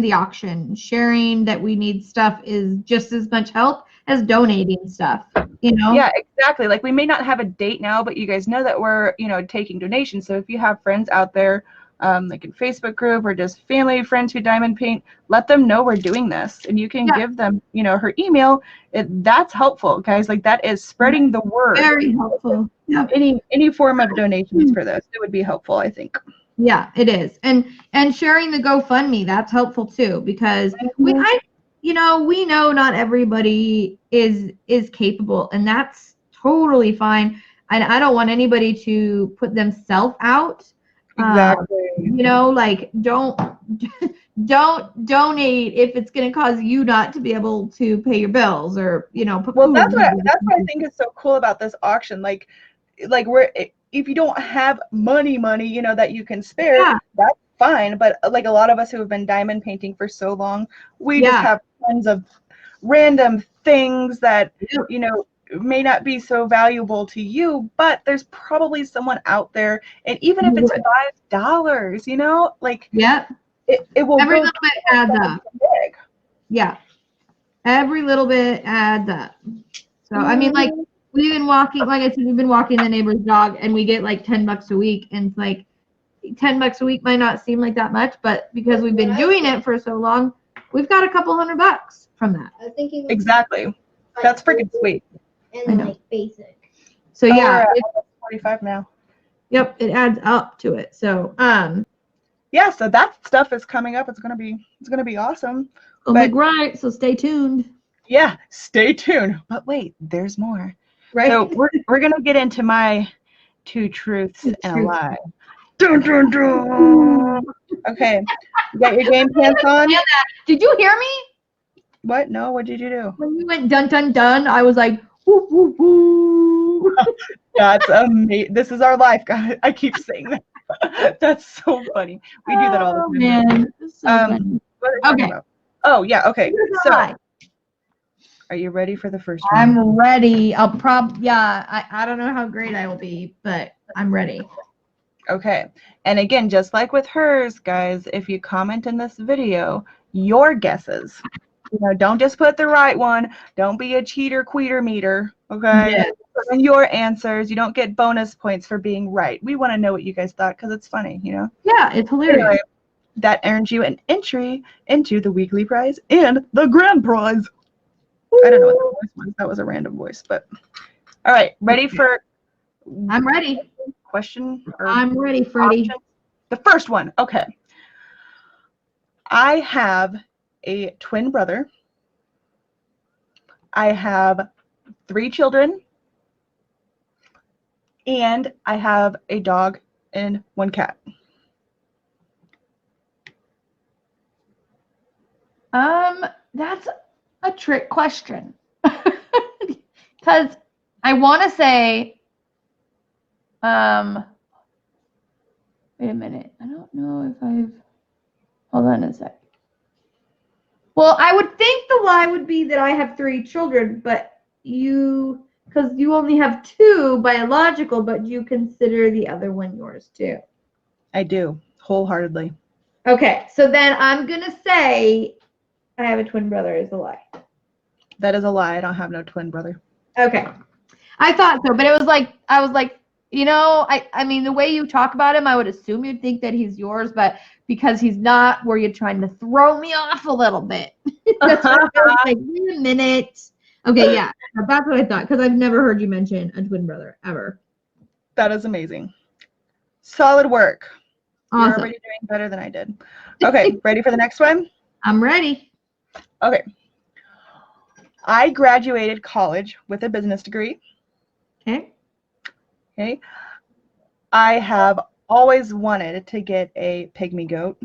the auction, sharing that we need stuff is just as much help as donating stuff, Yeah, exactly. Like we may not have a date now, but you guys know that we're, taking donations. So if you have friends out there, like in Facebook group or just family, friends who diamond paint, let them know we're doing this, and you can give them, her email. That's helpful, guys. Like that is spreading the word. Very helpful. Yeah. Any form of donations for this, it would be helpful, I think. Yeah, it is. And sharing the GoFundMe, that's helpful too, because we know not everybody is capable, and that's totally fine. And I don't want anybody to put themselves out. Exactly. Don't donate if it's going to cause you not to be able to pay your bills or put well food that's what I think is so cool about this auction. Like if you don't have money, that you can spare, that's fine. But like a lot of us who have been diamond painting for so long, we just have tons of random things that, may not be so valuable to you, but there's probably someone out there. And even if it's $5, it will every little bit adds up. Yeah. Every little bit adds up. So, I mean, we've been walking, like I said, we've been walking the neighbor's dog, and we get like $10 a week. And it's like $10 a week might not seem like that much, but because we've been doing it for so long, we've got a couple $100 from that. I was thinking exactly. That's freaking sweet. And like basic. So yeah, it's 45 now. Yep, it adds up to it. So yeah, so that stuff is coming up. It's gonna be awesome. Right. So stay tuned. Yeah, stay tuned. But wait, there's more. Right. So we're gonna get into my 2 truths and a lie. Dun, dun, dun. Okay, you got your game pants on? Did you hear me? What? No, what did you do? When you went dun dun dun, I was like, woo woo woo. That's amazing. This is our life, guys. I keep saying that. That's so funny. We do that all the time. Man, so funny. Okay. Oh, yeah, okay. Here's a So, lie. are you ready for the first one? I'm ready. I don't know how great I will be, but I'm ready. Okay. And again, just like with hers, guys, if you comment in this video, your guesses. You know, don't just put the right one. Don't be a cheater, queeter meter. Okay. Yes. Put in your answers. You don't get bonus points for being right. We want to know what you guys thought because it's funny, you know? Yeah, it's hilarious. Anyway, that earns you an entry into the weekly prize and the grand prize. I don't know what that voice was. That was a random voice, but all right. Ready for I'm ready. question? Or I'm ready, Freddie. option? The first one. Okay. I have a twin brother. I have 3 children. And I have a dog and 1 cat. That's a trick question. Because I want to say, wait a minute. I don't know if hold on a sec. Well, I would think the lie would be that I have 3 children, but because you only have 2 biological, but you consider the other one yours too. I do, wholeheartedly. Okay, so then I'm going to say I have a twin brother is a lie. That is a lie. I don't have no twin brother. Okay. I thought so, but it was like, I was like, you know, I mean, the way you talk about him, I would assume you'd think that he's yours, but because he's not, were you trying to throw me off a little bit? That's why I was like, wait a minute. Okay, yeah, that's what I thought, because I've never heard you mention a twin brother, ever. That is amazing. Solid work. Awesome. You're already doing better than I did. Okay, ready for the next one? I'm ready. Okay. I graduated college with a business degree. Okay. Okay. I have always wanted to get a pygmy goat.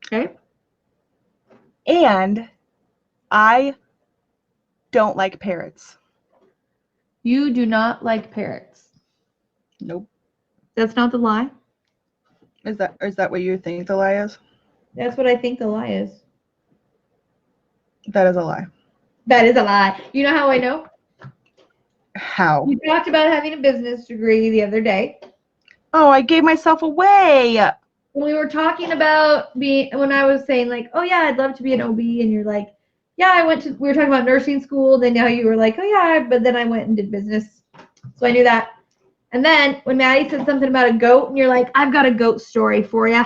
Okay. And I don't like parrots. You do not like parrots. Nope. That's not the lie? Is that what you think the lie is? That's what I think the lie is. That is a lie. That is a lie. You know how I know? How? You talked about having a business degree the other day. Oh, I gave myself away. When we were talking about when I was saying like, oh yeah, I'd love to be an OB, and you're like, yeah, we were talking about nursing school, then now you were like, oh yeah, but then I went and did business. So I knew that. And then when Maddie said something about a goat, and you're like, I've got a goat story for you.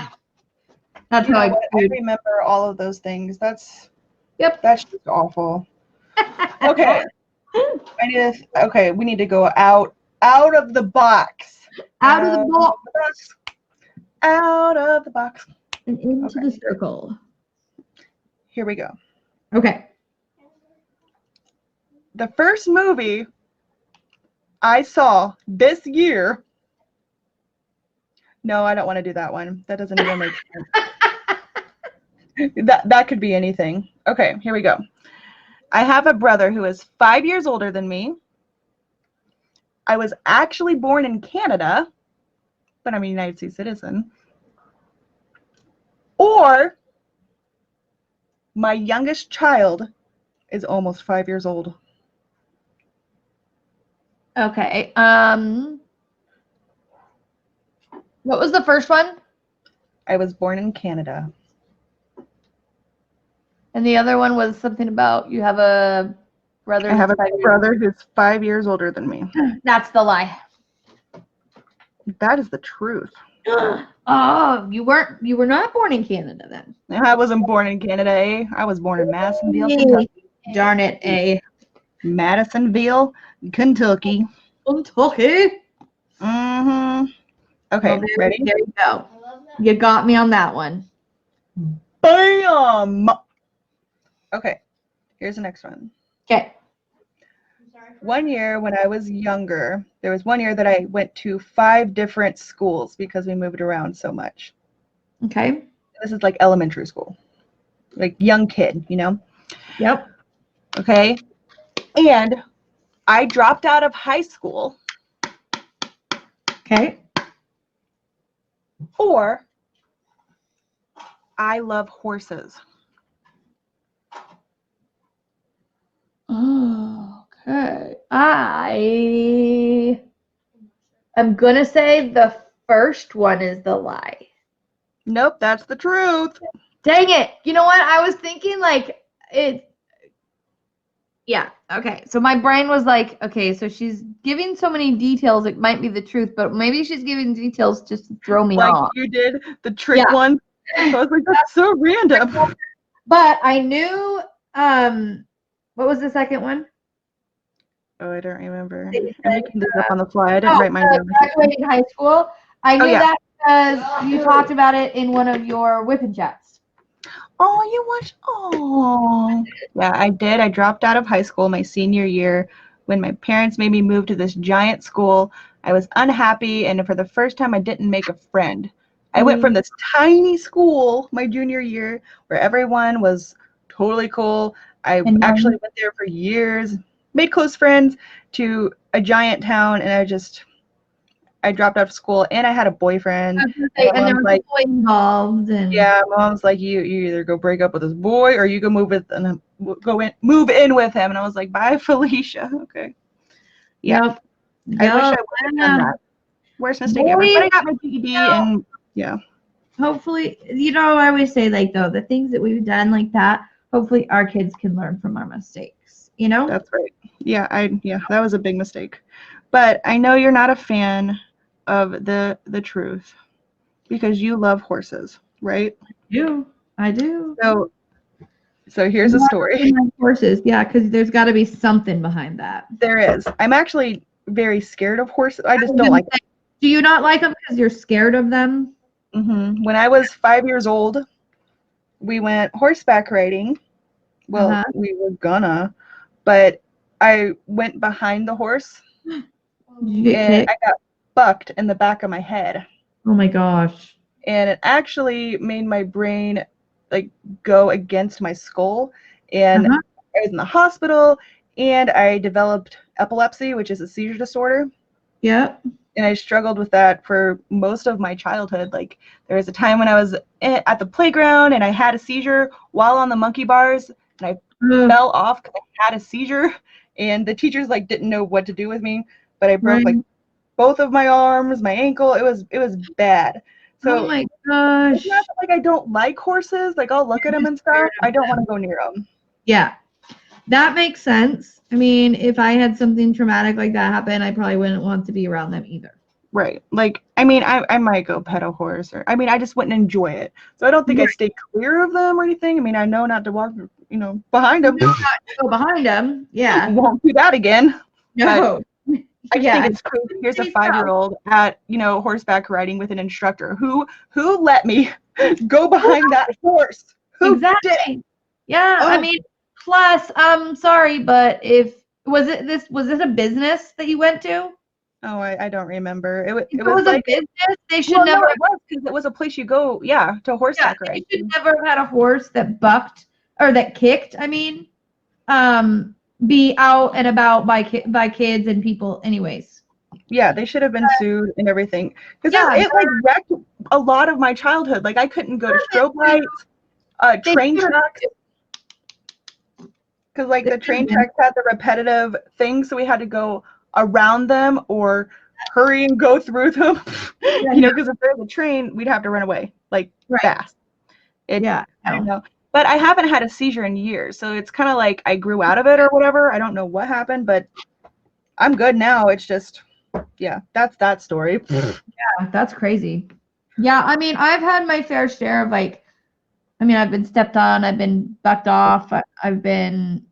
That's how I remember all of those things. That's just awful. Okay. We need to go out of the box. Out of the box. Out of the box. And into the circle. Here we go. Okay. The first movie I saw this year. No, I don't want to do that one. That doesn't even make sense. That could be anything. Okay, here we go. I have a brother who is 5 years older than me. I was actually born in Canada, but I'm a United States citizen. Or my youngest child is almost 5 years old. Okay. What was the first one? I was born in Canada. And the other one was something about you have a brother. I have a brother who's 5 years older than me. That's the lie. That is the truth. Oh, you were not born in Canada then. I wasn't born in Canada, eh? I was born in Madisonville, Kentucky. Darn it, eh? Madisonville, Kentucky. Kentucky. Mm-hmm. Okay, Well, ready? There you go. You got me on that one. Bam! Okay, here's the next one. Okay. One year when I was younger, there was one year that I went to 5 different schools because we moved around so much. Okay. This is like elementary school. Like young kid, you know? Yep. Okay. And I dropped out of high school. Okay. Or I love horses. Oh, okay. I'm gonna say the first one is the lie. Nope, that's the truth. Dang it. You know what? I was thinking like it. Yeah. Okay. So my brain was like, okay, so she's giving so many details. It might be the truth, but maybe she's giving details just to throw me Like off. you did the trick Yeah. one. I was like, that's so random. But I knew. What was the second one? Oh, I don't remember. That you I'm said, making this up on the fly. I didn't write mine down. graduating high school. I knew yeah. that because you talked about it in one of your WIP Chats. Oh, you watched. Oh, yeah, I did. I dropped out of high school my senior year when my parents made me move to this giant school. I was unhappy, and for the first time, I didn't make a friend. I went from this tiny school my junior year where everyone was totally cool. I actually went there for years, made close friends, to a giant town, and I dropped out of school, and I had a boyfriend. And there was like, a boy involved, and yeah, mom's like, you either go break up with this boy or you go move in with him. And I was like, bye, Felicia. Okay. Yeah. Yep. I wish I would have done that. Worst mistake ever. But I got my GED, and yeah. Hopefully, you know, I always say like though the things that we've done like that. Hopefully, our kids can learn from our mistakes. You know. That's right. Yeah, that was a big mistake. But I know you're not a fan of the truth because you love horses, right? I do. So here's a story. Horses, yeah, because there's got to be something behind that. There is. I'm actually very scared of horses. I just don't like them. Do you not like them because you're scared of them? Mm-hmm. When I was 5 years old, we went horseback riding. Well, we were gonna, but I went behind the horse and I got bucked in the back of my head. Oh my gosh. And it actually made my brain like go against my skull. And I was in the hospital, and I developed epilepsy, which is a seizure disorder. Yep. And I struggled with that for most of my childhood. Like, there was a time when I was at the playground and I had a seizure while on the monkey bars, and I fell off because I had a seizure, and the teachers like didn't know what to do with me. But I broke like both of my arms, my ankle. It was bad. So, oh my gosh. It's not that, like, I don't like horses. Like, I'll look at them and stuff. I don't want to go near them. Yeah. That makes sense. I mean, if I had something traumatic like that happen, I probably wouldn't want to be around them either. Right. Like, I mean, I might go pet a horse, or I mean, I just wouldn't enjoy it. So I don't think I stay clear of them or anything. I mean, I know not to walk, behind them. Not to go behind them. Yeah. Won't do that again. No. I just think it's crazy. Here's a 5-year-old at, horseback riding with an instructor who let me go behind that horse. Who did? Yeah. I mean, plus, I'm sorry, but was this a business that you went to? Oh, I don't remember. It was like a business. They should never. No, it was, because it was a place you go, to horseback ride. They should never have had a horse that bucked or that kicked. I mean, be out and about by kids and people, anyways. Yeah, they should have been sued and everything, because it like wrecked a lot of my childhood. Like, I couldn't go to strobe lights, train tracks, because like the train tracks had the repetitive things, so we had to go around them or hurry and go through them. Because if there's a train, we'd have to run away like fast. I don't know. But I haven't had a seizure in years, so it's kind of like I grew out of it or whatever. I don't know what happened, but I'm good now. It's just, that's that story. Yeah, that's crazy. Yeah, I mean, I've had my fair share of I've been stepped on, I've been bucked off, I've been,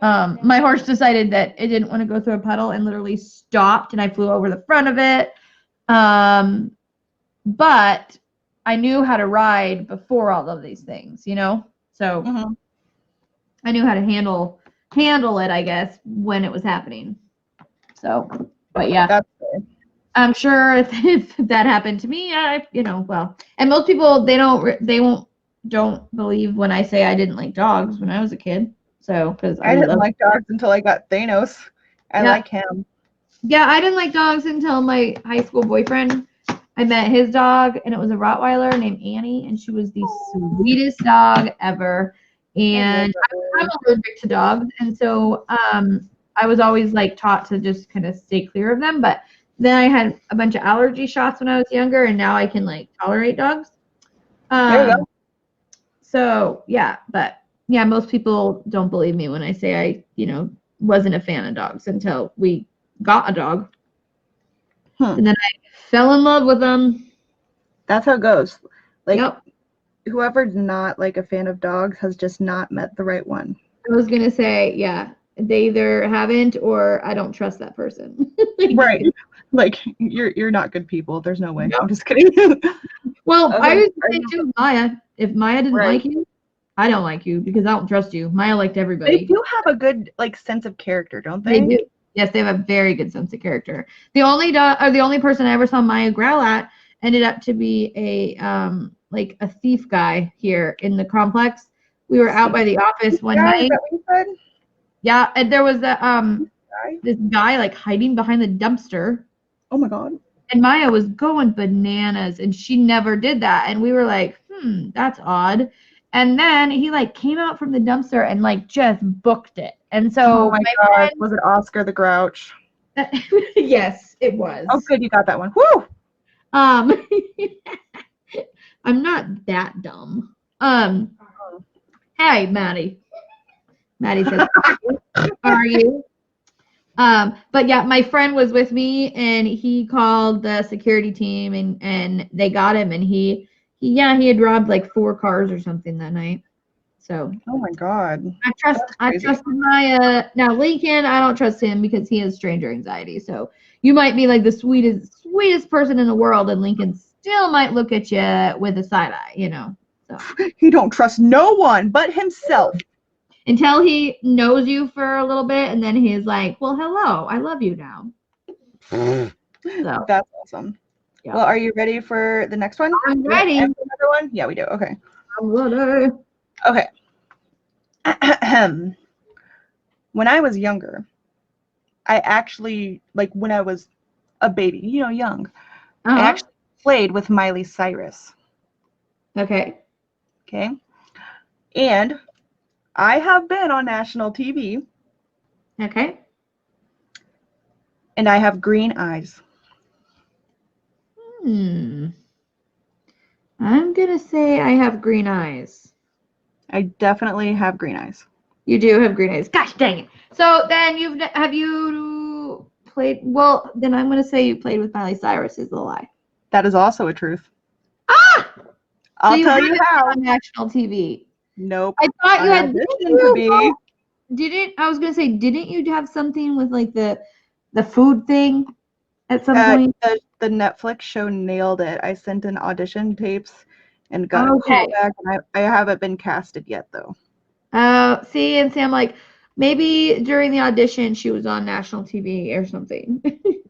my horse decided that it didn't want to go through a puddle and literally stopped, and I flew over the front of it. But I knew how to ride before all of these things, so I knew how to handle it, I guess, when it was happening. So, but yeah, that's fair. I'm sure if that happened to me, well, and most people, they don't believe when I say I didn't like dogs when I was a kid. So, because I didn't like dogs until I got Thanos. I like him. Yeah, I didn't like dogs until my high school boyfriend. I met his dog, and it was a Rottweiler named Annie, and she was the sweetest dog ever. And I'm allergic to dogs, and so I was always like taught to just kind of stay clear of them. But then I had a bunch of allergy shots when I was younger, and now I can like tolerate dogs. There you go. So yeah, but yeah, most people don't believe me when I say I, wasn't a fan of dogs until we got a dog. And then I fell in love with them. That's how it goes. Like, yep. Whoever's not like a fan of dogs has just not met the right one. I was gonna say, yeah, they either haven't or I don't trust that person. Right. Like you're not good people. There's no way. Yep. I'm just kidding. Well, okay. I was gonna say too, Maya. If Maya didn't like you, I don't like you because I don't trust you. Maya liked everybody. They do have a good like sense of character, don't they? They do. Yes, they have a very good sense of character. The only person I ever saw Maya growl at ended up to be a like a thief guy here in the complex. We were out by the office one night. Is that what you said? Yeah, and there was this guy like hiding behind the dumpster. Oh my god. And Maya was going bananas, and she never did that. And we were like, that's odd. And then he like came out from the dumpster and like just booked it. And so oh my god, was it Oscar the Grouch? Yes, it was. Oh good, you got that one. Woo! I'm not that dumb. Hey, Maddie. Maddie says, are you? But yeah, my friend was with me and he called the security team and they got him and he had robbed like 4 cars or something that night. So oh my god. I trusted my now Lincoln, I don't trust him because he has stranger anxiety. So you might be like the sweetest person in the world and Lincoln still might look at you with a side eye, So he don't trust no one but himself. Until he knows you for a little bit, and then he's like, well, hello, I love you now. So that's awesome. Yeah. Well, are you ready for the next one? I'm ready. Another one? Yeah, we do. Okay. I'm ready. Okay. When I was younger, I actually, like when I was a baby, young, I actually played with Miley Cyrus. Okay. Okay. And I have been on national TV. Okay. And I have green eyes. I'm going to say I have green eyes. I definitely have green eyes. You do have green eyes. Gosh dang it. So then have you played, well, then I'm going to say you played with Miley Cyrus is the lie. That is also a truth. Ah! I'll tell you how. On national TV. Nope. I thought you had to be. I was gonna say, didn't you have something with like the food thing at some point? The Netflix show nailed it. I sent in audition tapes and got a call back, and I haven't been casted yet though. See, and Sam, like maybe during the audition she was on national TV or something.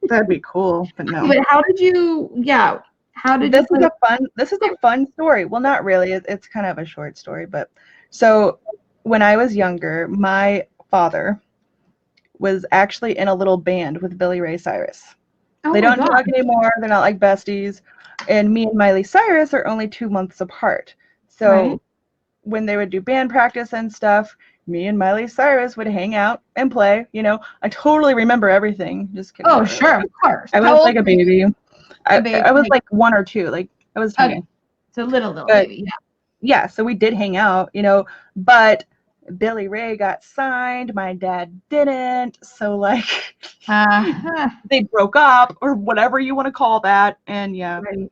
That'd be cool, but no. But how did you? Yeah. This is a fun story. Well, not really. It's kind of a short story, but so when I was younger, my father was actually in a little band with Billy Ray Cyrus. They don't talk anymore. They're not like besties. And me and Miley Cyrus are only 2 months apart. So when they would do band practice and stuff, me and Miley Cyrus would hang out and play. I totally remember everything. Just kidding. Oh, sure, of course. I was like a baby. I was like 1 or 2, like I was tiny. Okay. So little baby, yeah. Yeah, so we did hang out, but Billy Ray got signed, my dad didn't, so like they broke up or whatever you want to call that, and yeah. Right.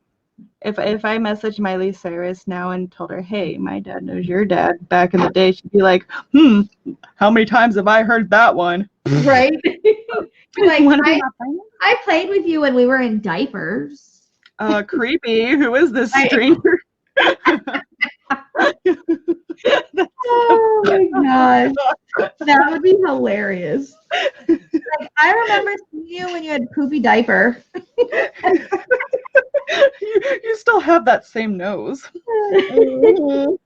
If I messaged Miley Cyrus now and told her, hey, my dad knows your dad back in the day, she'd be like, how many times have I heard that one? Right. Like, I played with you when we were in diapers. Creepy. Who is this stranger? Oh my gosh. That would be hilarious. Like, I remember seeing you when you had poopy diaper. You still have that same nose. Right.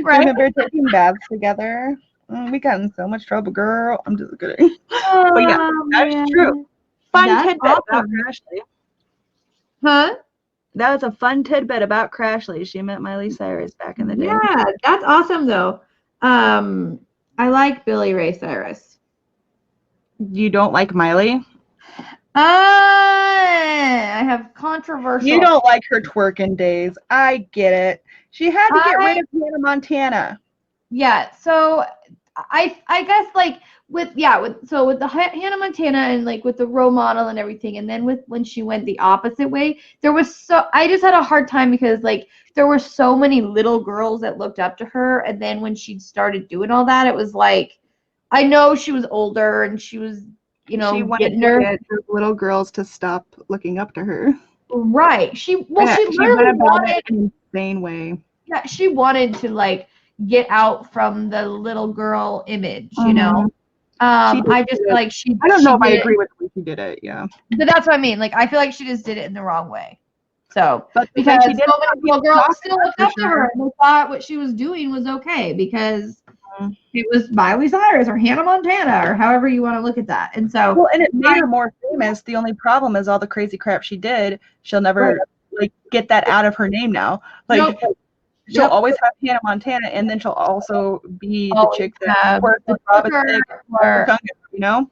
I remember taking baths together. We got in so much trouble, girl. I'm just kidding. But yeah, that's true. Fun tidbit about Ashley. Huh? That was a fun tidbit about Crashly. She met Miley Cyrus back in the day. Yeah, that's awesome though. I like Billy Ray Cyrus. You don't like Miley? I have controversial. You don't like her twerking days. I get it. She had to get rid of Hannah Montana. Yeah, so I guess like with the Hannah Montana and like with the role model and everything, and then with when she went the opposite way, I just had a hard time because like there were so many little girls that looked up to her, and then when she started doing all that, it was like I know she was older and she was She wanted to get those little girls to stop looking up to her. Right. She she literally went about wanted it in an insane way. Yeah, she wanted to like get out from the little girl image, you know. I just feel like I don't know if I agree with the way she did it. Yeah, but that's what I mean. Like I feel like she just did it in the wrong way. So but because she did so many little girls still looked up to her and they thought what she was doing was okay because it was Miley Cyrus or Hannah Montana or however you want to look at that. And so and it made her more famous. The only problem is all the crazy crap she did. She'll never like get that out of her name now. Like she'll always have Hannah Montana, and then she'll also be the chick that works with Robin, you know?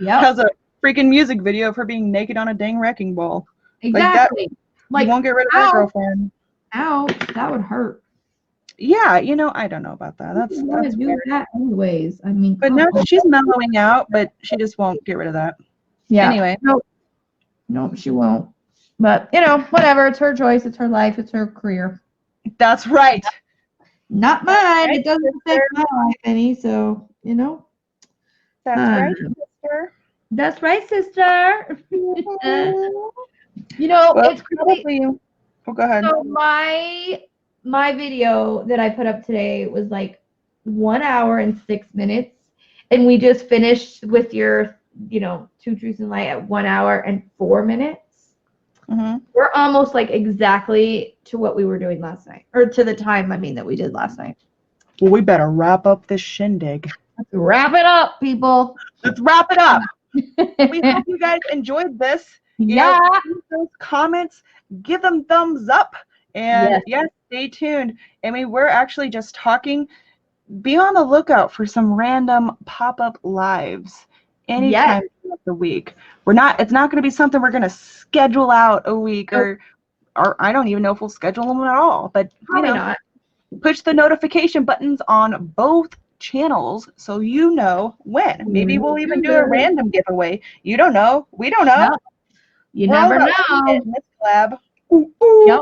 Has a freaking music video of her being naked on a dang wrecking ball. Exactly. Like you won't get rid of that girlfriend. Ouch, that would hurt. Yeah, you know, I don't know about that. That's weird. That anyways. I mean, but no, she's mellowing out, but she just won't get rid of that. Yeah. Anyway. Nope, she won't. But you know, whatever. It's her choice. It's her life. It's her career. That's right. Not mine. It doesn't affect my life any. So you know. That's right, sister. That's right, sister. You know, it's probably. Oh, go ahead. So my video that I put up today was like 1 hour and 6 minutes, and we just finished with your, you know, 2 Truths and Light at 1 hour and 4 minutes. We're almost like exactly to what we were doing last night, or to the time, I mean, that we did last night. Well, we better wrap up this shindig. Let's wrap it up, people. Let's wrap it up. We hope you guys enjoyed this. Yeah. Leave those comments, give them thumbs up, and yes, stay tuned. I mean, we're actually just talking. Be on the lookout for some random pop-up lives anytime of the week. It's not going to be something we're going to schedule out a week, or I don't even know if we'll schedule them at all. But probably not. Push the notification buttons on both channels so you know when. Maybe we'll even do a random giveaway. You don't know. We don't know. You never know. In this collab. Yep.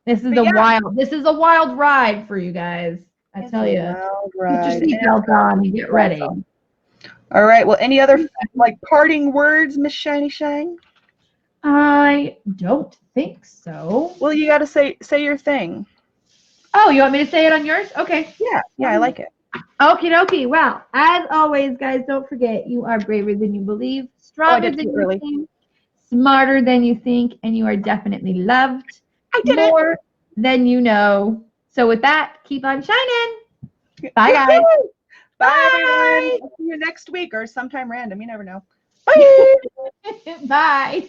This is a wild ride for you guys. I tell you. Put your seatbelt on and get ready. All right. Well, any other like parting words, Miss Shiny Shine? I don't think so. Well, you got to say your thing. Oh, you want me to say it on yours? Okay. Yeah, I like it. Okie dokie. Well, as always, guys, don't forget you are braver than you believe, stronger than you think, smarter than you think, and you are definitely loved more than you know. So with that, keep on shining. Bye, guys. Bye, everyone. I'll see you next week or sometime random. You never know. Bye.